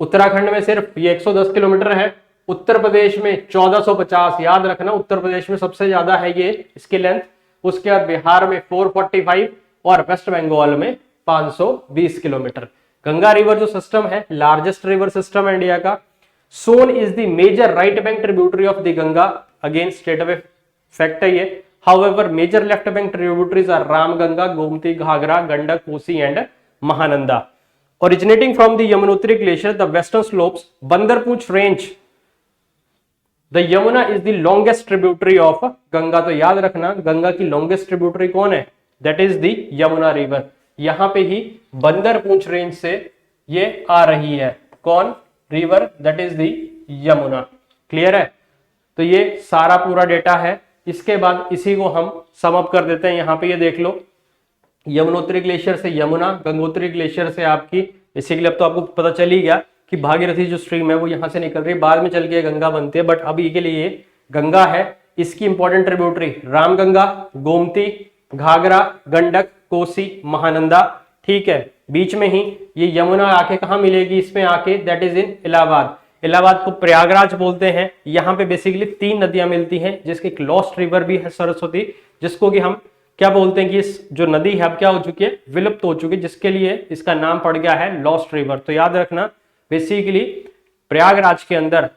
उत्तराखंड में सिर्फ ये 110 किलोमीटर है, उत्तर प्रदेश में 1450, याद रखना उत्तर प्रदेश में सबसे ज्यादा है ये इसकी लेंथ। उसके बाद बिहार में 445 और वेस्ट बंगाल में 520 किलोमीटर। गंगा रिवर जो सिस्टम है लार्जेस्ट रिवर सिस्टम है इंडिया का। Son is the major right bank tributary of the Ganga, again state of fact है ये। However, major left bank tributaries are Ramganga, Gomti, Ghagra, Gandak, Kosi and Mahananda. Originating from the Yamunotri glacier, the western slopes, Bandarpooch range the Yamuna is the longest tributary of Ganga. तो याद रखना गंगा की longest tributary कौन है? That is the Yamuna river. यहां पे ही Bandarpunch range से ये आ रही है। कौन? River, that is the Yamuna. Clear है? तो ये सारा पूरा डेटा है। इसके बाद इसी को हम सम अप कर देते हैं। यहां पे ये देख लो, यमुनोत्री ग्लेशियर से यमुना, गंगोत्री ग्लेशियर से आपकी बेसिकली अब तो आपको पता चल ही गया कि भागीरथी जो स्ट्रीम है वो यहां से निकल रही है, बाद में चल के गंगा बनती है, बट अभी के लिए ये गंगा है। इसकी इंपॉर्टेंट ट्रिब्यूटरी रामगंगा, गोमती, घाघरा, गंडक, कोसी, महानंदा। ठीक है, बीच में ही ये यमुना आके कहां मिलेगी? इसमें आके, दैट इज इन इलाहाबाद। इलाहाबाद को प्रयागराज बोलते हैं। यहाँ पे बेसिकली 3 नदियां मिलती हैं, जिसकी एक लॉस्ट रिवर भी है सरस्वती, जिसको कि हम क्या बोलते हैं कि इस जो नदी है अब क्या हो चुकी है? विलुप्त हो चुकी है, जिसके लिए इसका नाम पड़ गया है लॉस्ट रिवर। तो याद रखना बेसिकली प्रयागराज के अंदर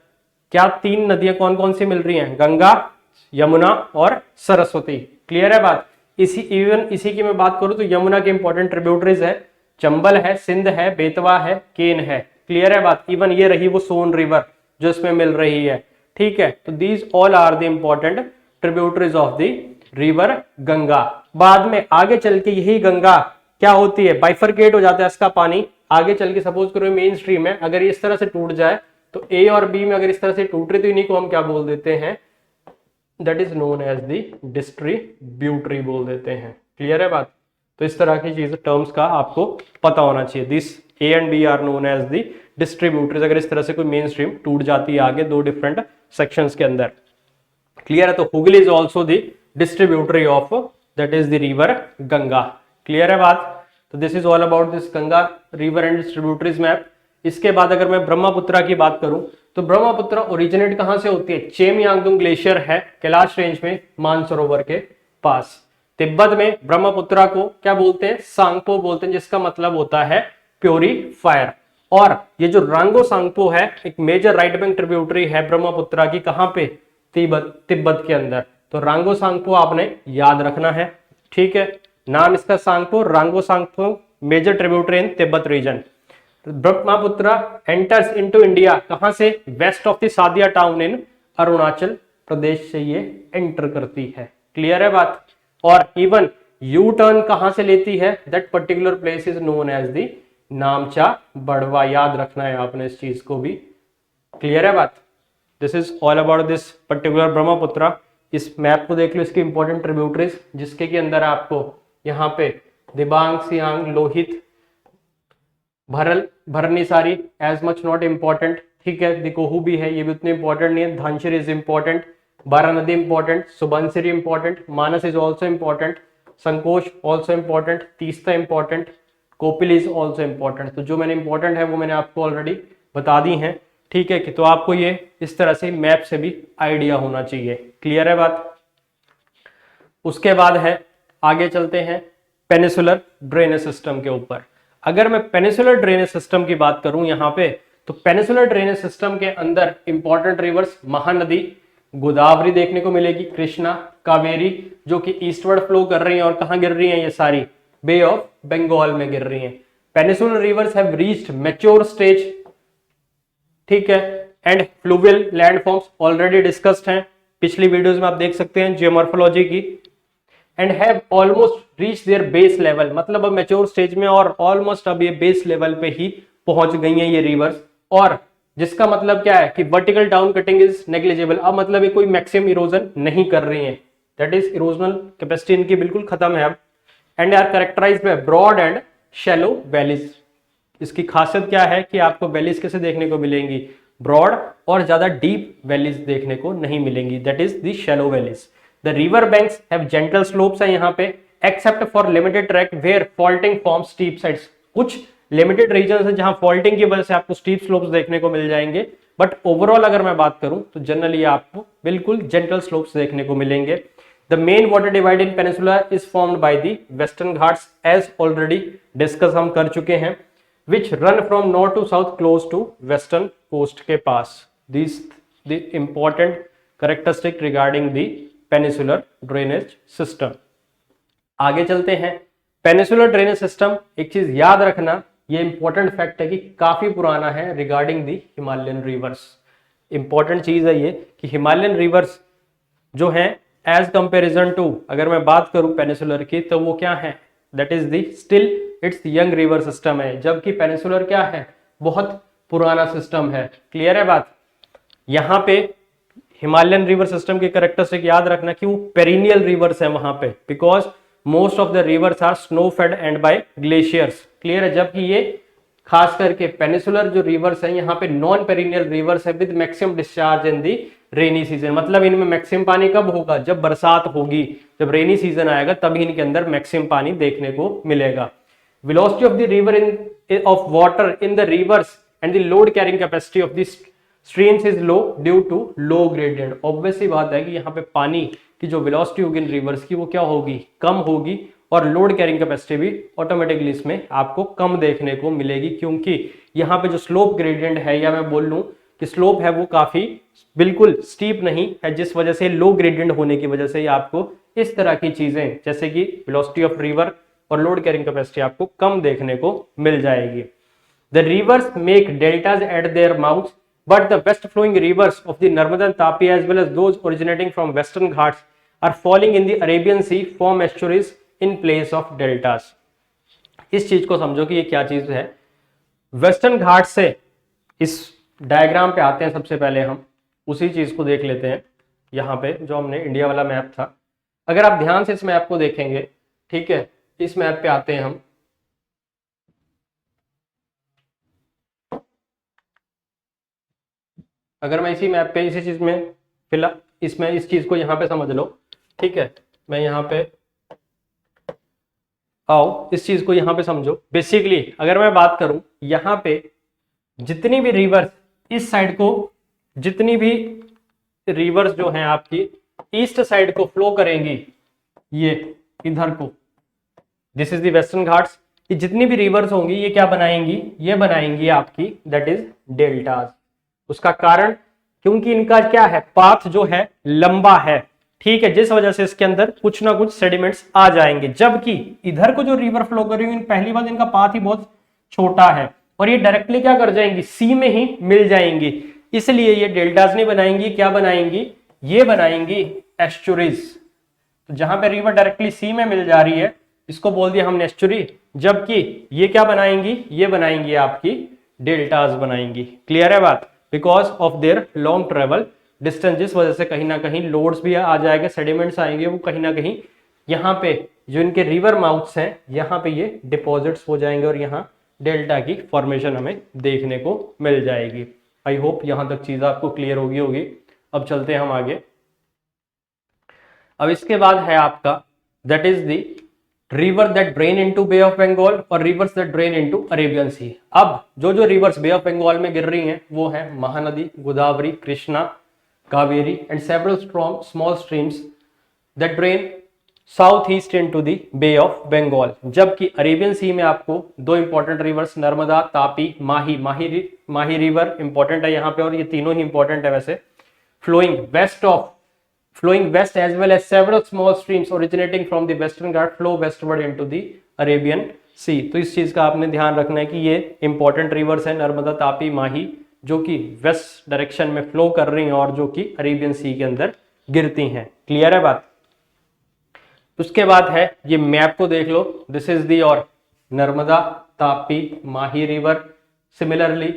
क्या 3 नदियां कौन कौन सी मिल रही हैं? गंगा, यमुना और सरस्वती। क्लियर है बात? इसी की मैं बात करूं तो यमुना के इंपॉर्टेंट ट्रिब्यूटरीज है, चंबल है, सिंध है, बेतवा है, केन है। क्लियर है बात? इवन ये रही वो सोन रिवर जो इसमें मिल रही है। ठीक है, तो these all are the important tributaries of the river Ganga. बाद में आगे चल के यही गंगा क्या होती है? बाइफरकेट हो जाता है इसका पानी। आगे चल के सपोज करो मेन स्ट्रीम है, अगर ये इस तरह से टूट जाए तो ए और बी में अगर इस तरह से टूट रही तो इन्हीं को हम क्या बोल देते हैं? That is known as the distributary बोल देते हैं। क्लियर है बात? तो इस तरह की चीज टर्म्स का आपको पता होना चाहिए। This A and B are known as the distributaries. अगर इस तरह से कोई मेन स्ट्रीम टूट जाती है आगे 2 डिफरेंट सेक्शंस के अंदर। क्लियर है? तो Hooghly is also the distributary of that is the river Ganga. Clear है बात? तो this is all about this Ganga river and distributaries map. इसके बाद अगर मैं ब्रह्मपुत्रा की बात करूं तो ब्रह्मपुत्रा ओरिजिनेट कहां से होती है? चेमयांगदुंग ग्लेशियर है कैलाश रेंज में, मानसरोवर के पास। तिब्बत में ब्रह्मपुत्रा को क्या बोलते हैं? सांगपो बोलते हैं, जिसका मतलब होता है प्योरीफायर। और ये जो रांगो सांगपो है एक मेजर राइट बैंक ट्रिब्यूटरी है ब्रह्मपुत्रा की। कहां पे? तिब्बत के अंदर। तो रांगो सांगपो आपने याद रखना है। ठीक है, नाम इसका सांगपो, रांगो Tsangpo, major tributary in Tibet region. Brahmaputra enters into India कहां से? West of the Sadiya town in Arunachal Pradesh से ये एंटर करती है। क्लियर है बात? और इवन यू टर्न कहां से लेती है? That particular place is known as the Namcha Barwa. याद रखना है आपने इस चीज को भी। क्लियर है बात? This is all about this particular Brahmaputra. इस मैप को देख लो, इसके इंपॉर्टेंट ट्रिब्यूटरीज जिसके के अंदर आपको यहाँ पे दिबांग, सियांग, लोहित, भरल, भरनीसारी एज मच नॉट इंपॉर्टेंट। ठीक है, दिकोहू भी है, ये भी उतने इंपॉर्टेंट नहीं है। धानसिरी इज इंपॉर्टेंट, बारा नदी important, Subansiri important, Manas is also important, Sankosh also important, Teesta important, Kopili is also important. तो जो मैंने इंपॉर्टेंट है वो मैंने आपको ऑलरेडी बता दी हैं। ठीक है, कि तो आपको ये इस तरह से मैप से भी आइडिया होना चाहिए। क्लियर है बात? उसके बाद है, आगे चलते हैं पेनिसुलर ड्रेनेज सिस्टम के ऊपर। अगर मैं पेनिसुलर ड्रेनेज सिस्टम की बात करूं यहाँ पे, तो पेनिसुलर ड्रेनेज सिस्टम के अंदर इंपॉर्टेंट रिवर्स महानदी, गोदावरी देखने को मिलेगी, कृष्णा, कावेरी, जो कि ईस्टवर्ड फ्लो कर रही हैं। और कहां गिर रही हैं ये सारी? बे ऑफ बंगाल में गिर रही हैं। Peninsular reverse have reached mature stage. ठीक है, and fluvial landforms already discussed हैं पिछली वीडियोस में, आप देख सकते हैं जियोमॉर्फोलॉजी की। And have almost reach there base level, मतलब अब मैच्योर स्टेज में और ऑलमोस्ट अब ये बेस लेवल पे ही पहुंच गई हैं ये रिवर्स। और जिसका मतलब क्या है कि vertical down cutting is negligible. अब मतलब ये कोई मैक्सिमम इरोजन नहीं कर रही है, दैट इज इरोजनल कैपेसिटी इनकी बिल्कुल खत्म है अब। And are characterised by broad and shallow valleys. इसकी खासियत क्या है कि आपको वैलीज कैसे देखने को मिलेंगी? ब्रॉड और ज्यादा डीप वैलीज देखने को नहीं मिलेंगी, that is the shallow valleys. The river banks have gentle slopes है यहाँ पे, except for limited track where faulting forms steep sides. कुछ लिमिटेड रीजन है जहां फॉल्टिंग की वजह से आपको स्टीप स्लोप्स देखने को मिल जाएंगे, बट ओवरऑल अगर मैं बात करूं तो जनरली आपको बिल्कुल जेंटल स्लोप्स देखने को मिलेंगे। The main water divide in peninsula is formed by the Western Ghats, as already discuss हम कर चुके हैं, which run from north to south close to western coast के पास। These the important characteristic regarding the peninsular drainage system। आगे चलते हैं, peninsular drainage system, एक चीज याद रखना, ये इंपॉर्टेंट फैक्ट है कि काफी पुराना है regarding the Himalayan reverse. Important चीज है ये कि हिमालयन रिवर्स जो है एज कंपेरिजन टू, अगर मैं बात करूं पेनिसुलर की, तो वो क्या है, that is the still it's young river system है, जबकि पेनिसुलर क्या है, बहुत पुराना सिस्टम है। क्लियर है बात। यहाँ पे हिमालयन रिवर सिस्टम की कैरेक्टरिस्टिक याद रखना, क्यों, पेरिनियल रिवर्स है वहां पे, because most of the rivers are snow fed and by glaciers. Clear है। जबकि ये खास करके पेनिसुलर जो रिवर्स है यहाँ पे नॉन पेरिनियल रिवर्स है with maximum discharge in the rainy season. मतलब इनमें मैक्सिमम पानी कब होगा, जब बरसात होगी, जब रेनी सीजन आएगा तभी इनके अंदर मैक्सिमम पानी देखने को मिलेगा। Velocity of the river in of water in the rivers and the load carrying capacity of the streams is low due to low gradient. Obvious सी बात है कि यहाँ पे पानी की जो वेलोसिटी होगी इन रिवर्स की वो क्या होगी, कम होगी, और लोड कैरिंग कैपेसिटी भी ऑटोमेटिकली इसमें आपको कम देखने को मिलेगी, क्योंकि यहाँ पे जो स्लोप ग्रेडियंट है, या मैं बोल लूं कि स्लोप है वो काफी बिल्कुल स्टीप नहीं है, जिस वजह से लो ग्रेडियंट होने की वजह से आपको इस तरह की चीजें जैसे कि वेलोसिटी ऑफ रिवर और लोड कैरिंग कैपेसिटी आपको कम देखने को मिल जाएगी। The reverse make deltas eight there mouths, but the west flowing rivers of the Narmada and Tapi as well as those originating from western Ghats are falling in the Arabian Sea form estuaries in place of deltas। इस चीज को समझो कि ये क्या चीज है। Western घाट से इस डायग्राम पे आते हैं, सबसे पहले हम उसी चीज को देख लेते हैं। यहाँ पे जो हमने इंडिया वाला मैप था, अगर आप ध्यान से इस मैप को देखेंगे, ठीक है, इस मैप पे आते हैं हम, अगर मैं इसी मैप पे इसी चीज में फिलहाल इसमें इस चीज को यहाँ पे समझ लो, ठीक है, मैं यहाँ पे आओ, इस चीज को यहाँ पे समझो। बेसिकली अगर मैं बात करूं, यहाँ पे जितनी भी रिवर्स इस साइड को, जितनी भी रिवर्स जो हैं आपकी ईस्ट साइड को फ्लो करेंगी, ये इधर को, this is the Western Ghats, ये जितनी भी रिवर्स होंगी ये क्या बनाएंगी, ये बनाएंगी आपकी दैट इज डेल्टाज। उसका कारण, क्योंकि इनका क्या है, पाथ जो है लंबा है, ठीक है, जिस वजह से इसके अंदर कुछ ना कुछ सेडिमेंट्स आ जाएंगे। जबकि इधर को जो रिवर फ्लो कर रही है, पहली बात इनका पाथ ही बहुत छोटा है और ये डायरेक्टली क्या कर जाएंगी, सी में ही मिल जाएंगी, इसलिए ये डेल्टाज नहीं बनाएंगी, क्या बनाएंगी, ये बनाएंगी एस्चुरीज। तो जहां पे रिवर डायरेक्टली सी में मिल जा रही है इसको बोल दिया हमने एस्चुरी, जबकि ये क्या बनाएंगी, ये बनाएंगी आपकी डेल्टाज बनाएंगी। क्लियर है बात। Because of their long travel distance, जिस वजह से कहीं ना कहीं लोड्स भी आ जाएंगे, सेडिमेंट्स आएंगे, वो कहीं ना कहीं यहाँ पे जो इनके रिवर माउथ्स हैं यहाँ पे ये डिपॉजिट्स हो जाएंगे और यहाँ डेल्टा की फॉर्मेशन हमें देखने को मिल जाएगी। आई होप यहाँ तक चीज आपको क्लियर होगी। अब चलते हैं हम आगे। अब इसके बाद है आपका that is the river that drain into Bay of Bengal और rivers that drain into Arabian Sea. अब जो रिवर्स बे ऑफ बंगाल में गिर रही हैं वो है Mahanadi, Godavari, Krishna, Kaveri and several small streams that drain south east into the Bay of Bengal. जबकि अरेबियन सी में आपको दो important rivers Narmada, Tapi, Mahi river important है यहाँ पे, और ये तीनों ही इंपॉर्टेंट है वैसे, flowing west as well as several small streams originating from the western Ghat flow westward into the Arabian Sea। तो इस चीज का आपने ध्यान रखना है कि ये इंपॉर्टेंट रिवर्स है नर्मदा, तापी, माही, जो कि वेस्ट डायरेक्शन में फ्लो कर रही हैं और जो कि अरेबियन सी के अंदर गिरती हैं। क्लियर है बात। उसके बाद है ये मैप को देख लो, दिस इज दी और नर्मदा, तापी, माही रिवर, सिमिलरली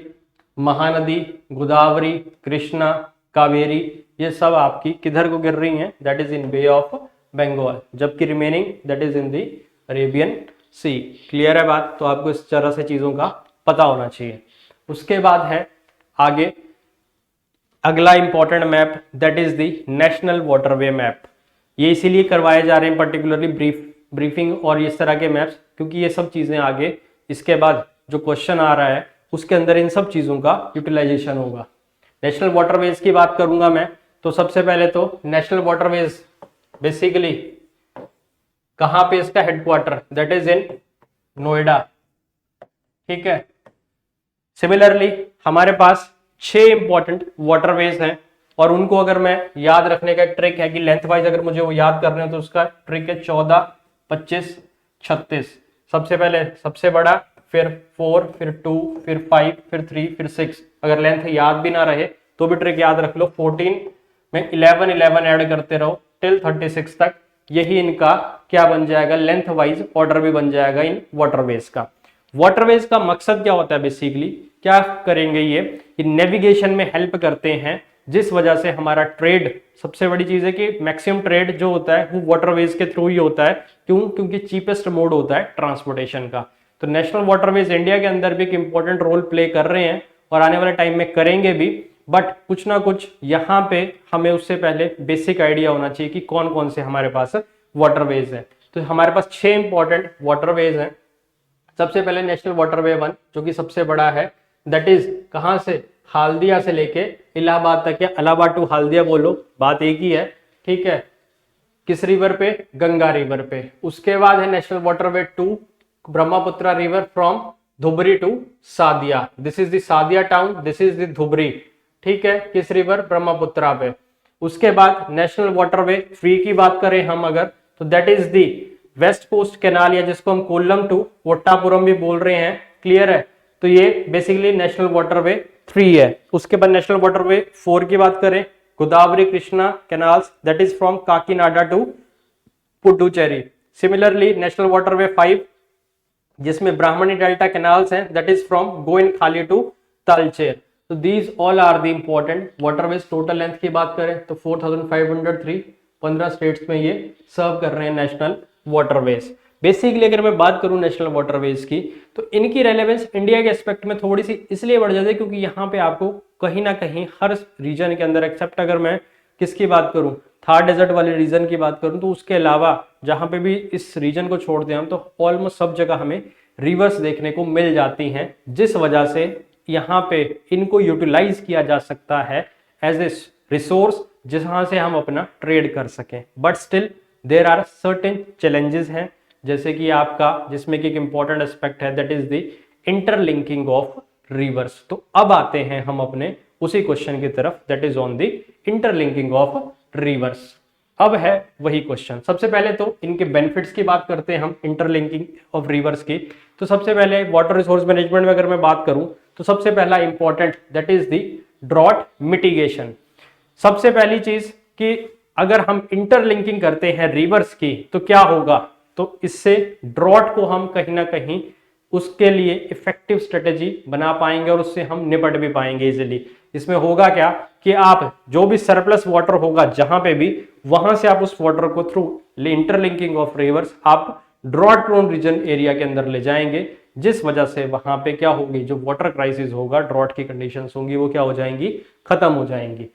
महानदी, गोदावरी, कृष्णा, कावेरी, ये सब आपकी किधर को गिर रही हैं, that is in Bay of Bengal, जबकि remaining that is in the Arabian Sea. Clear है बात। तो आपको इस तरह से चीजों का पता होना चाहिए। उसके बाद है आगे अगला important map that is the national waterway map. ये इसीलिए करवाए जा रहे हैं पर्टिकुलरली ब्रीफिंग और इस तरह के मैप्स, क्योंकि ये सब चीजें आगे इसके बाद जो क्वेश्चन आ रहा है उसके अंदर इन सब चीजों का यूटिलाइजेशन होगा। नेशनल वाटरवेज की बात करूंगा मैं, तो सबसे पहले तो नेशनल वाटरवेज बेसिकली कहां पे इसका हेडक्वार्टर, दैट इज इन नोएडा, ठीक है। सिमिलरली हमारे पास 6 इंपॉर्टेंट वाटरवेज हैं और उनको अगर मैं याद रखने का ट्रिक है कि लेंथ वाइज अगर मुझे वो याद करने हो तो उसका ट्रिक है 14, 25, 36। सबसे पहले सबसे बड़ा, फिर 4, फिर 2, फिर 5, फिर 3, फिर 6। अगर लेंथ याद भी ना रहे तो भी ट्रिक याद रख लो, 14 में 11 11 ऐड करते रहो टिल 36 तक, यही इनका क्या बन जाएगा, लेंथ वाइज ऑर्डर भी बन जाएगा इन वाटरवेज का। वाटरवेज का मकसद क्या होता है, बेसिकली क्या करेंगे ये कि नेविगेशन में हेल्प करते हैं, जिस वजह से हमारा ट्रेड, सबसे बड़ी चीज है कि मैक्सिमम ट्रेड जो होता है वो वाटरवेज के थ्रू ही होता है। क्यों? क्योंकि चीपेस्ट मोड होता है ट्रांसपोर्टेशन का। तो नेशनल वाटरवेज इंडिया के अंदर भी एक इंपॉर्टेंट रोल प्ले कर रहे हैं और आने वाले टाइम में करेंगे भी, बट कुछ ना कुछ यहाँ पे हमें उससे पहले बेसिक आइडिया होना चाहिए कि कौन कौन से हमारे पास वाटरवेज है। तो हमारे पास 6 इंपॉर्टेंट वाटरवेज हैं। सबसे पहले नेशनल वाटरवे 1 जो कि सबसे बड़ा है, दैट इज कहां से, हल्दिया से लेके इलाहाबाद तक, या इलाहाबाद टू हल्दिया बोलो, बात एक ही है, ठीक है। किस रिवर पे? गंगा रिवर पे। उसके बाद है national waterway 2 Brahmaputra river from Dhubri to Sadiya, this is the Sadiya town, this is the Dhubri, ठीक है। किस रिवर? ब्रह्मपुत्र पे। उसके बाद नेशनल वाटरवे 3 की बात करें हम अगर, तो that is the west coast canal, या जिसको हम कोल्लम टू वोट्टापुरम भी बोल रहे हैं, क्लियर है। तो ये बेसिकली नेशनल वाटरवे 3 है। उसके बाद नेशनल वाटरवे 4 की बात करें, Godavari Krishna canals, that is from Kakinada to Puducherry. Similarly national waterway 5 जिसमें ब्राह्मणी डेल्टा कैनाल्स हैं, that is from Goinkhali to Talcher. तो these all are the important waterways. Total length की बात करें तो 4503, 15 स्टेट्स में ये सर्व कर रहे हैं नेशनल वाटरवेज। बेसिकली अगर मैं बात करूं नेशनल वाटरवेज की, तो इनकी रेलेवेंस इंडिया के एस्पेक्ट में थोड़ी सी इसलिए बढ़ जाती है क्योंकि यहाँ पे आपको कहीं ना कहीं हर रीजन के अंदर, एक्सेप्ट अगर मैं किसकी बात करूं, थार डेजर्ट वाले रीजन की बात करूं, तो उसके अलावा जहां पे भी इस रीजन को छोड़ दें हम, तो ऑलमोस्ट सब जगह हमें रिवर्स देखने को मिल जाती हैं, जिस वजह से यहाँ पे इनको यूटिलाइज किया जा सकता है एज ए रिसोर्स जहां से हम अपना ट्रेड कर सकें। But still there are certain challenges हैं, जैसे कि आपका जिसमें कि एक इंपॉर्टेंट एस्पेक्ट है, that is the interlinking of rivers. तो अब आते हैं हम अपने उसी क्वेश्चन की तरफ, that is on the interlinking of reverse. अब है वही क्वेश्चन। सबसे पहले तो इनके बेनिफिट्स की बात करते हैं हम इंटरलिंकिंग ऑफ रिवर्स की। तो सबसे पहले वाटर रिसोर्स मैनेजमेंट में अगर मैं बात करूं, तो सबसे पहला important that is the drought mitigation. सबसे पहली चीज कि अगर हम इंटरलिंकिंग करते हैं रिवर्स की तो क्या होगा, तो इससे ड्रॉट को हम कहीं ना कहीं उसके लिए इफेक्टिव स्ट्रेटेजी बना पाएंगे और उससे हम निपट भी पाएंगे इजीली। इसमें होगा क्या कि आप जो भी सरप्लस वाटर होगा जहां पे भी, वहां से आप उस वाटर को थ्रू इंटरलिंकिंग ऑफ रिवर्स आप ड्रॉट प्रोन रीजन एरिया के अंदर ले जाएंगे, जिस वजह से वहां पे क्या होगी, जो वाटर क्राइसिस होगा, ड्रॉट की कंडीशंस होंगी, वो क्या हो जाएंगी, खत्म हो जाएंगी।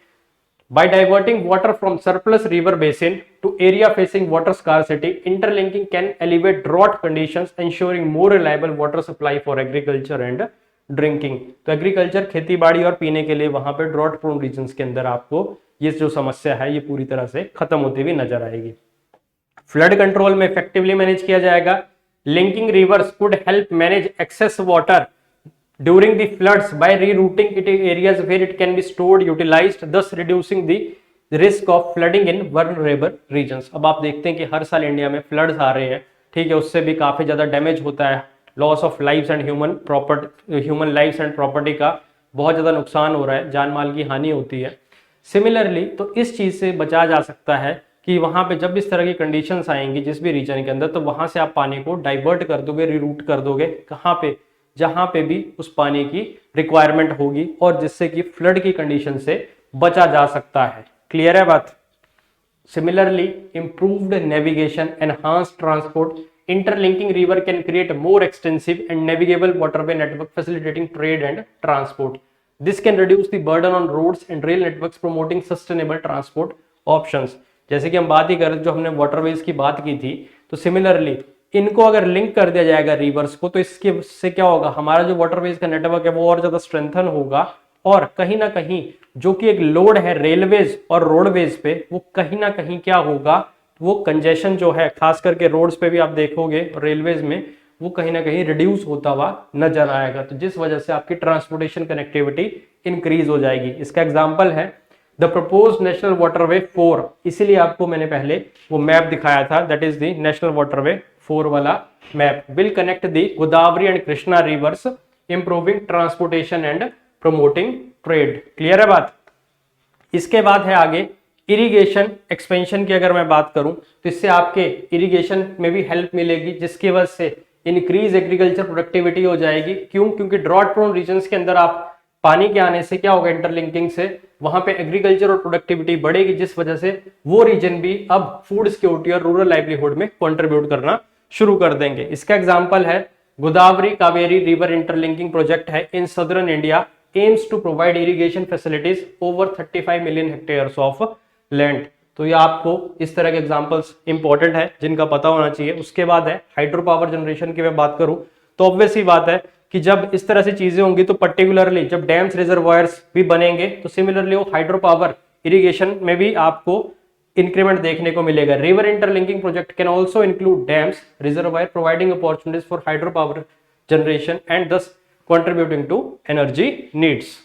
By diverting water from surplus river basin to area facing water scarcity, interlinking can alleviate drought conditions, ensuring more reliable water supply for agriculture and drinking. तो एग्रीकल्चर, खेती बाड़ी और पीने के लिए वहां पे ड्रॉट प्रोन रीजन्स के अंदर आपको ये जो समस्या है ये पूरी तरह से खत्म होती हुई नजर आएगी। फ्लड कंट्रोल में इफेक्टिवली मैनेज किया जाएगा। Linking reverse could help manage excess water during the floods by rerouting it to areas where it can be stored, utilized, thus reducing the risk of flooding in vulnerable regions. अब आप देखते हैं कि हर साल India में floods आ रहे हैं, ठीक है, उससे भी काफी ज्यादा डैमेज होता है, loss of lives and human lives and property का बहुत ज्यादा नुकसान हो रहा है, जान माल की हानि होती है। सिमिलरली तो इस चीज से बचा जा सकता है कि वहां पे जब इस तरह की कंडीशंस आएंगी जिस भी रीजन के अंदर, तो वहां से आप पानी को डाइवर्ट कर दोगे, रिरूट कर दोगे, कहाँ पे, जहां पे भी उस पानी की रिक्वायरमेंट होगी, और जिससे कि फ्लड की कंडीशन से बचा जा सकता है। क्लियर है बात? Similarly improved navigation, enhanced transport, interlinking river can create more extensive and navigable waterway network facilitating trade and transport. This can reduce the burden on roads and rail networks, promoting sustainable transport options. जैसे कि हम बात ही कर, जो हमने waterways की बात की थी, तो सिमिलरली इनको अगर लिंक कर दिया जाएगा रिवर्स को, तो इसके से क्या होगा, हमारा जो वाटरवेज का नेटवर्क है वो और ज्यादा स्ट्रेंथन होगा, और कहीं ना कहीं जो कि एक लोड है रेलवेज और रोडवेज पे, वो कहीं ना कहीं क्या होगा, वो कंजेशन जो है खास करके रोड्स पे भी आप देखोगे, रेलवेज में वो कहीं ना कहीं रिड्यूस होता हुआ नजर आएगा, तो जिस वजह से आपकी ट्रांसपोर्टेशन कनेक्टिविटी इंक्रीज हो जाएगी। इसका एग्जाम्पल है द प्रपोज नेशनल वाटरवे 4, इसीलिए आपको मैंने पहले वो मैप दिखाया था, that is the national waterway 4 वाला map, will connect the Godavari and Krishna reverse, improving transportation and promoting trade. Clear है बात? इसके बाद है आगे इरिगेशन एक्सपेंशन की। अगर मैं बात करूं तो इससे आपके इरिगेशन में भी हेल्प मिलेगी, जिसकी वजह से इंक्रीज एग्रीकल्चर प्रोडक्टिविटी हो जाएगी। क्यों? क्योंकि ड्रॉट प्रोन रीजन्स के अंदर आप पानी के आने से क्या होगा, इंटरलिंकिंग से वहां पे एग्रीकल्चर और प्रोडक्टिविटी बढ़ेगी, जिस वजह से वो रीजन भी अब फूड सिक्योरिटी और रूरल लाइवलीहुड में कंट्रीब्यूट करना शुरू कर देंगे। इसका एग्जांपल है Godavari Kaveri river interlinking project है in southern India, aims to provide irrigation facilities over 35 million hectares of land. तो ये आपको इस तरह के एग्जांपल्स इंपॉर्टेंट है जिनका पता होना चाहिए। उसके बाद है हाइड्रो पावर जनरेशन की मैं बात करूं तो ऑब्वियस ही बात है कि जब इस तरह से चीजें होंगी तो पर्टिकुलरली जब डैम्स रिजर्वायर्स भी बनेंगे तो सिमिलरली वो हाइड्रो पावर इरिगेशन में भी आपको इंक्रीमेंट देखने को मिलेगा। River interlinking project can also include dams reservoir providing opportunities for hydro power generation and दस कंट्रीब्यूटिंग टू एनर्जी नीड्स।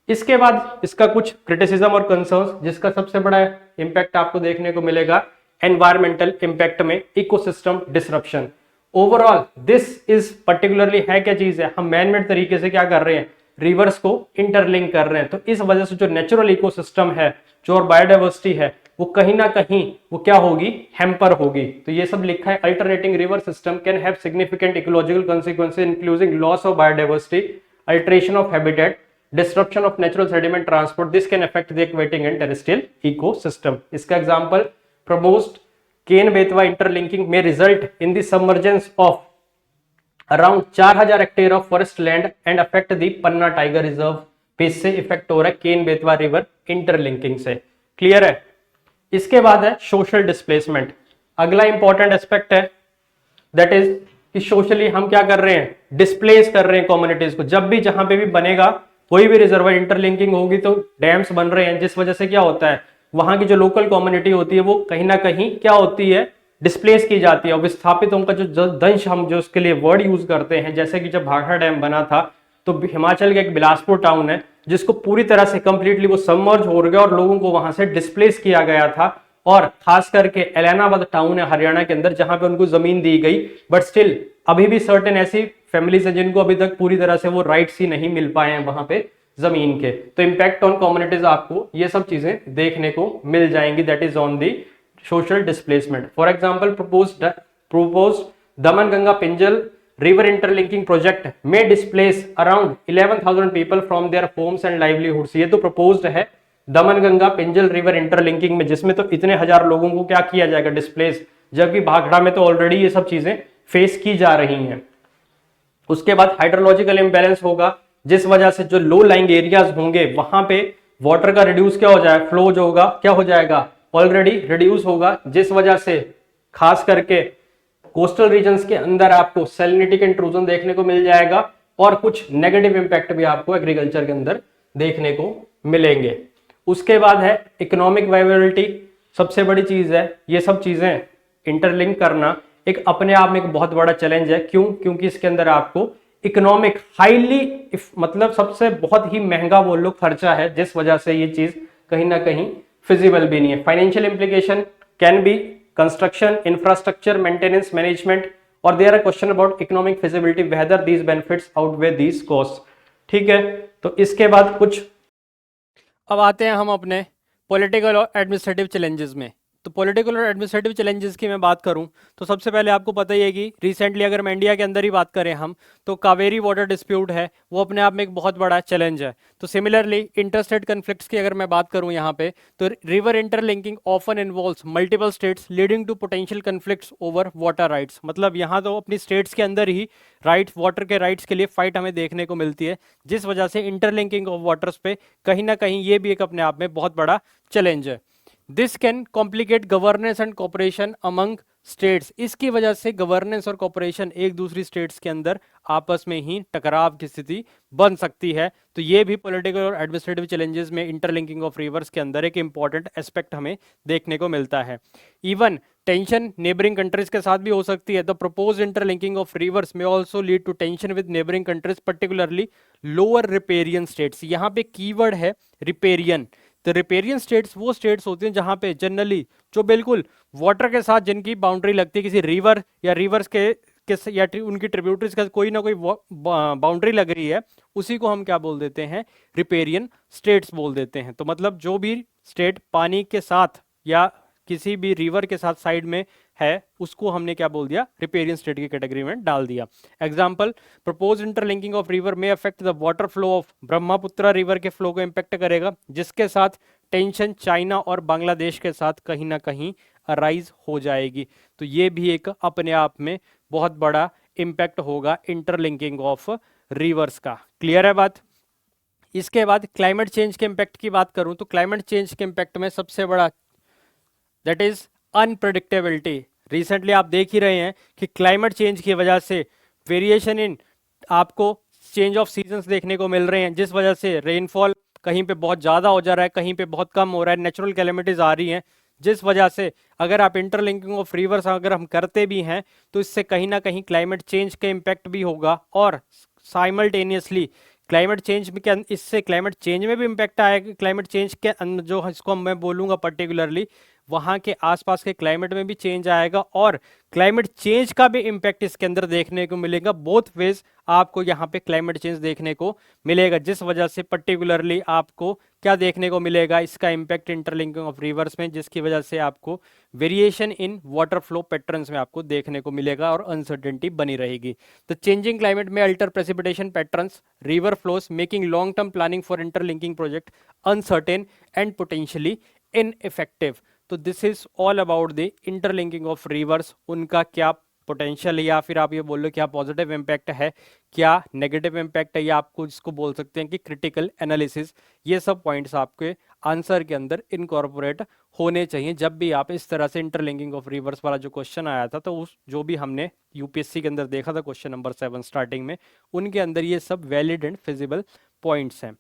इसके बाद इसका कुछ क्रिटिसिज्म और कंसर्न्स, जिसका सबसे बड़ा इंपैक्ट आपको देखने को मिलेगा एनवायरमेंटल इंपैक्ट में ecosystem disruption. Overall this is particularly है क्या चीज है, हम मैनमेड तरीके से क्या कर रहे हैं, रिवर्स को इंटरलिंक कर रहे हैं। तो इस वजह से जो नेचुरल इकोसिस्टम है, जो और बायोडाइवर्सिटी है, वो कहीं ना कहीं वो क्या होगी, हैम्पर होगी। तो ये सब लिखा है, alternating river system can have significant ecological consequences including loss of biodiversity, alteration of habitat, disruption of natural sediment transport. This can affect the aquatic and terrestrial ecosystem. इसका example proposed Ken Betwa interlinking may result in the submergence of around 4000 hectare of forest land and affect the Panna tiger reserve पे इससे effect हो रहा है Ken Betwa river interlinking से। Clear है? इसके बाद है सोशल डिस्प्लेसमेंट। अगला इंपॉर्टेंट एस्पेक्ट है दैट इज कि सोशली हम क्या कर रहे हैं, डिस्प्लेस कर रहे हैं कम्युनिटीज को। जब भी जहां पे भी बनेगा कोई भी रिजर्वायर इंटरलिंकिंग होगी तो डैम्स बन रहे हैं, जिस वजह से क्या होता है, वहां की जो लोकल कम्युनिटी होती है वो कहीं ना कहीं क्या होती है, डिस्प्लेस की जाती है। और विस्थापितों का जो दंश हम जो उसके लिए वर्ड यूज करते हैं, जैसे कि जब भाखड़ा डैम बना था तो हिमाचल का एक बिलासपुर टाउन है जिसको पूरी तरह से कंप्लीटली वो सबमर्ज हो गया और लोगों को वहां से डिस्प्लेस किया गया था। और खास करके एलानाबाद टाउन है हरियाणा के अंदर, जहां पे उनको जमीन दी गई, बट स्टिल अभी भी सर्टेन ऐसी फैमिलीज हैं जिनको अभी तक पूरी तरह से वो राइट्स ही नहीं मिल पाए हैं वहां पे जमीन के। तो इंपैक्ट ऑन कम्युनिटीज आपको ये सब चीजें देखने को मिल जाएंगी, that is on the social displacement. For example proposed Daman Ganga पिंजल river interlinking project may displace around 11,000 people from their homes and livelihoods। ये तो proposed है दमन गंगा पिंजल रिवर इंटरलिंकिंग में, जिसमें तो इतने हजार लोगों को क्या किया जाएगा, डिस्प्लेस, जबकि भाखड़ा में तो ऑलरेडी ये सब चीजें फेस की जा रही हैं। उसके बाद हाइड्रोलॉजिकल इम्बैलेंस होगा, जिस वजह से जो लो लाइंग एरियाज होंगे वहां पे वाटर का रिड्यूस क्या हो जाएगा, फ्लो जो होगा क्या हो जाएगा, ऑलरेडी रिड्यूस होगा, जिस वजह से खास करके कोस्टल रीजन्स के अंदर आपको सैलिनिटिक इंट्रूजन देखने को मिल जाएगा और कुछ नेगेटिव इंपैक्ट भी आपको एग्रीकल्चर के अंदर देखने को मिलेंगे। उसके बाद है इकोनॉमिक वायबिलिटी, सबसे बड़ी चीज है। ये सब चीजें इंटरलिंक करना एक अपने आप में एक बहुत बड़ा चैलेंज है। क्यों? क्योंकि इसके अंदर आपको इकोनॉमिक हाईली मतलब सबसे बहुत ही महंगा बोल लो खर्चा है, जिस वजह से ये चीज कहीं ना कहीं फिजिबल भी नहीं है। Financial implication can be construction, infrastructure, maintenance, management, और there are question about economic feasibility whether these benefits outweigh these cost. ठीक है, तो इसके बाद कुछ अब आते हैं हम अपने पॉलिटिकल और एडमिनिस्ट्रेटिव चैलेंजेस में। तो पॉलिटिकल और एडमिनिस्ट्रेटिव चैलेंजेस की मैं बात करूं तो सबसे पहले आपको पता ही है कि रिसेंटली अगर मैं इंडिया के अंदर ही बात करें हम, तो कावेरी वाटर डिस्प्यूट है, वो अपने आप में एक बहुत बड़ा चैलेंज है। तो सिमिलरली इंटरस्टेट कन्फ्लिक्ट्स की अगर मैं बात करूं यहाँ पे, तो river interlinking often involves multiple states leading to potential conflicts over water rights. मतलब यहाँ तो अपनी स्टेट्स के अंदर ही राइट्स, वाटर के राइट्स के लिए फाइट हमें देखने को मिलती है, जिस वजह से इंटरलिंकिंग ऑफ वाटर्स पे कहीं ना कहीं ये भी एक अपने आप में बहुत बड़ा चैलेंज है। This can complicate governance and cooperation among states. इसकी वजह से गवर्नेंस और कॉपरेशन एक दूसरी स्टेट्स के अंदर आपस में ही टकराव की स्थिति बन सकती है। तो ये भी पॉलिटिकल और एडमिनिस्ट्रेटिव चैलेंजेस में इंटरलिंकिंग ऑफ रिवर्स के अंदर एक इंपॉर्टेंट एस्पेक्ट हमें देखने को मिलता है। इवन टेंशन नेबरिंग कंट्रीज के साथ भी हो सकती है। The proposed interlinking of rivers में also lead to tension with neighbouring countries, particularly lower riparian states. यहाँ पे कीवर्ड है रिपेरियन। तो रिपेरियन स्टेट्स वो स्टेट्स होती हैं जहां पे जनरली जो बिल्कुल वाटर के साथ जिनकी बाउंड्री लगती है किसी रिवर या रिवर्स के या उनकी ट्रिब्यूटरीज का कोई ना कोई बाउंड्री लग रही है, उसी को हम क्या बोल देते हैं, रिपेरियन स्टेट्स बोल देते हैं। तो मतलब जो भी स्टेट पानी के साथ या किसी भी रिवर के साथ साइड में है, उसको हमने क्या बोल दिया, रिपेरियन स्टेट की कैटेगरी में डाल दिया। Example, propose interlinking of river में affect the water flow of Brahmaputra river के फ्लो को इंपैक्ट करेगा, जिसके साथ टेंशन चाइना और बांग्लादेश के साथ कहीं ना कहीं अराइज हो जाएगी। तो ये भी एक अपने आप में बहुत बड़ा इंपैक्ट होगा इंटरलिंकिंग ऑफ रिवर्स का। क्लियर है बात? इसके बाद क्लाइमेट चेंज के इंपैक्ट की बात करूं तो क्लाइमेट चेंज के इंपैक्ट में सबसे बड़ा दैट इज अनप्रेडिक्टेबिलिटी। रिसेंटली आप देख ही रहे हैं कि क्लाइमेट चेंज की वजह से वेरिएशन इन आपको चेंज ऑफ सीजन्स देखने को मिल रहे हैं, जिस वजह से रेनफॉल कहीं पे बहुत ज़्यादा हो जा रहा है, कहीं पे बहुत कम हो रहा है, नेचुरल कैलेमिटीज आ रही हैं, जिस वजह से अगर आप इंटरलिंकिंग ऑफ रिवर्स अगर हम करते भी हैं तो इससे कहीं ना कहीं क्लाइमेट चेंज का इम्पैक्ट भी होगा। और साइमल्टेनियसली क्लाइमेट चेंज में क्या, इससे क्लाइमेट चेंज में भी इम्पैक्ट आएगा। क्लाइमेट चेंज के जो इसको मैं बोलूँगा पर्टिकुलरली, वहाँ के आसपास के क्लाइमेट में भी चेंज आएगा और क्लाइमेट चेंज का भी इम्पैक्ट इसके अंदर देखने को मिलेगा। बोथ वेज आपको यहाँ पे क्लाइमेट चेंज देखने को मिलेगा, जिस वजह से पर्टिकुलरली आपको क्या देखने को मिलेगा, इसका इम्पैक्ट इंटरलिंकिंग ऑफ रिवर्स में, जिसकी वजह से आपको variation in water flow patterns में आपको देखने को मिलेगा और अनसर्टेनिटी बनी रहेगी। तो चेंजिंग क्लाइमेट में alter precipitation patterns, river flows making long term planning for interlinking project uncertain and potentially ineffective. तो this is all about the interlinking of rivers, उनका क्या पोटेंशियल है, या फिर आप ये बोल लो क्या पॉजिटिव इम्पैक्ट है, क्या नेगेटिव इम्पैक्ट है, या आपको इसको बोल सकते हैं कि क्रिटिकल एनालिसिस। ये सब पॉइंट्स आपके आंसर के अंदर इनकॉर्पोरेट होने चाहिए जब भी आप इस तरह से इंटरलिंकिंग ऑफ रिवर्स वाला जो क्वेश्चन आया था, तो उस जो भी हमने यूपीएससी के अंदर देखा था क्वेश्चन नंबर 7 स्टार्टिंग में, उनके अंदर ये सब वैलिड एंड फिजिबल पॉइंट्स हैं।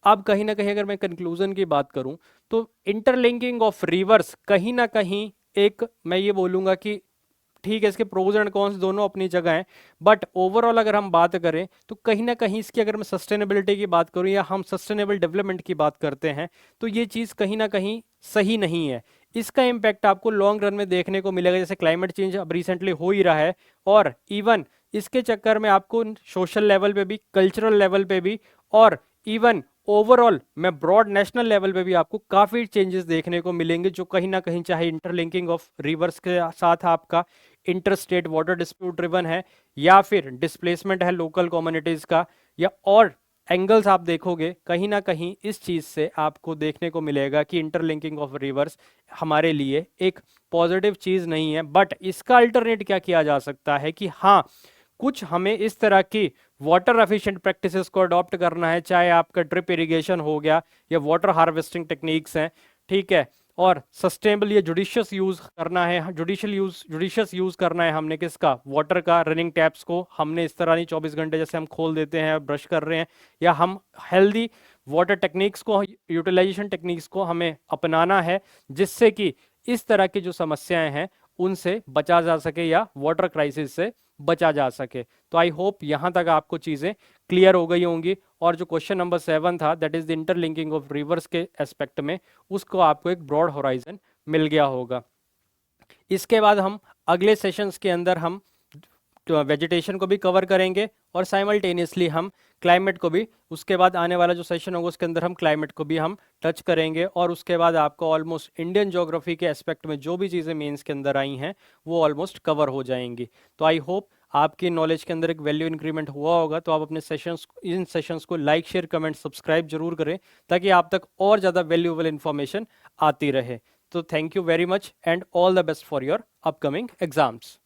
अब कहीं ना कहीं अगर मैं कंक्लूजन की बात करूं तो इंटरलिंकिंग ऑफ रिवर्स कहीं ना कहीं एक, मैं ये बोलूंगा कि ठीक है, इसके प्रोज एंड कॉन्स दोनों अपनी जगह हैं, बट ओवरऑल अगर हम बात करें तो कहीं ना कहीं इसकी, अगर मैं सस्टेनेबिलिटी की बात करूं या हम सस्टेनेबल डेवलपमेंट की बात करते हैं, तो ये चीज़ कहीं ना कहीं सही नहीं है। इसका इम्पैक्ट आपको लॉन्ग रन में देखने को मिलेगा, जैसे क्लाइमेट चेंज अब रिसेंटली हो ही रहा है, और इवन इसके चक्कर में आपको सोशल लेवल पे भी, कल्चरल लेवल पे भी, और इवन ओवरऑल मैं ब्रॉड नेशनल लेवल पे भी आपको काफ़ी चेंजेस देखने को मिलेंगे, जो कहीं ना कहीं चाहे इंटरलिंकिंग ऑफ रिवर्स के साथ आपका inter state water dispute driven है, या फिर डिस्प्लेसमेंट है लोकल कम्युनिटीज़ का, या और एंगल्स आप देखोगे, कहीं ना कहीं इस चीज़ से आपको देखने को मिलेगा कि इंटरलिंकिंग ऑफ रिवर्स हमारे लिए एक पॉजिटिव चीज़ नहीं है। बट इसका अल्टरनेट क्या किया जा सकता है कि हाँ, कुछ हमें इस तरह की वाटर एफिशिएंट प्रैक्टिसेस को अडॉप्ट करना है, चाहे आपका ड्रिप इरिगेशन हो गया या वाटर हार्वेस्टिंग टेक्निक्स हैं, ठीक है, और सस्टेनेबल या जुडिशियस यूज करना है, जुडिशियस यूज करना है हमने किसका, वाटर का। रनिंग टैप्स को हमने इस तरह नहीं 24 घंटे जैसे हम खोल देते हैं, ब्रश कर रहे हैं, या हम हेल्दी वाटर टेक्निक्स को, यूटिलाइजेशन टेक्निक्स को हमें अपनाना है, जिससे कि इस तरह की जो समस्याएं हैं उनसे बचा जा सके या वाटर क्राइसिस से बचा जा सके। तो आई होप यहाँ तक आपको चीज़ें क्लियर हो गई होंगी, और जो क्वेश्चन नंबर 7 था that is the interlinking of reverse के एस्पेक्ट में, उसको आपको एक ब्रॉड होराइजन मिल गया होगा। इसके बाद हम अगले सेशंस के अंदर हम वेजिटेशन को भी कवर करेंगे और साइमल्टेनियसली हम क्लाइमेट को भी, उसके बाद आने वाला जो सेशन होगा उसके अंदर हम क्लाइमेट को भी हम टच करेंगे, और उसके बाद आपको ऑलमोस्ट इंडियन ज्योग्राफी के एस्पेक्ट में जो भी चीज़ें मेंस के अंदर आई हैं वो ऑलमोस्ट कवर हो जाएंगी। तो आई होप आपकी नॉलेज के अंदर एक वैल्यू इंक्रीमेंट हुआ होगा। तो आप अपने सेशंस, इन सेशंस को लाइक, शेयर, कमेंट, सब्सक्राइब जरूर करें, ताकि आप तक और ज़्यादा वैल्यूएबल इंफॉर्मेशन आती रहे। तो thank you very much and all the best for your upcoming exams.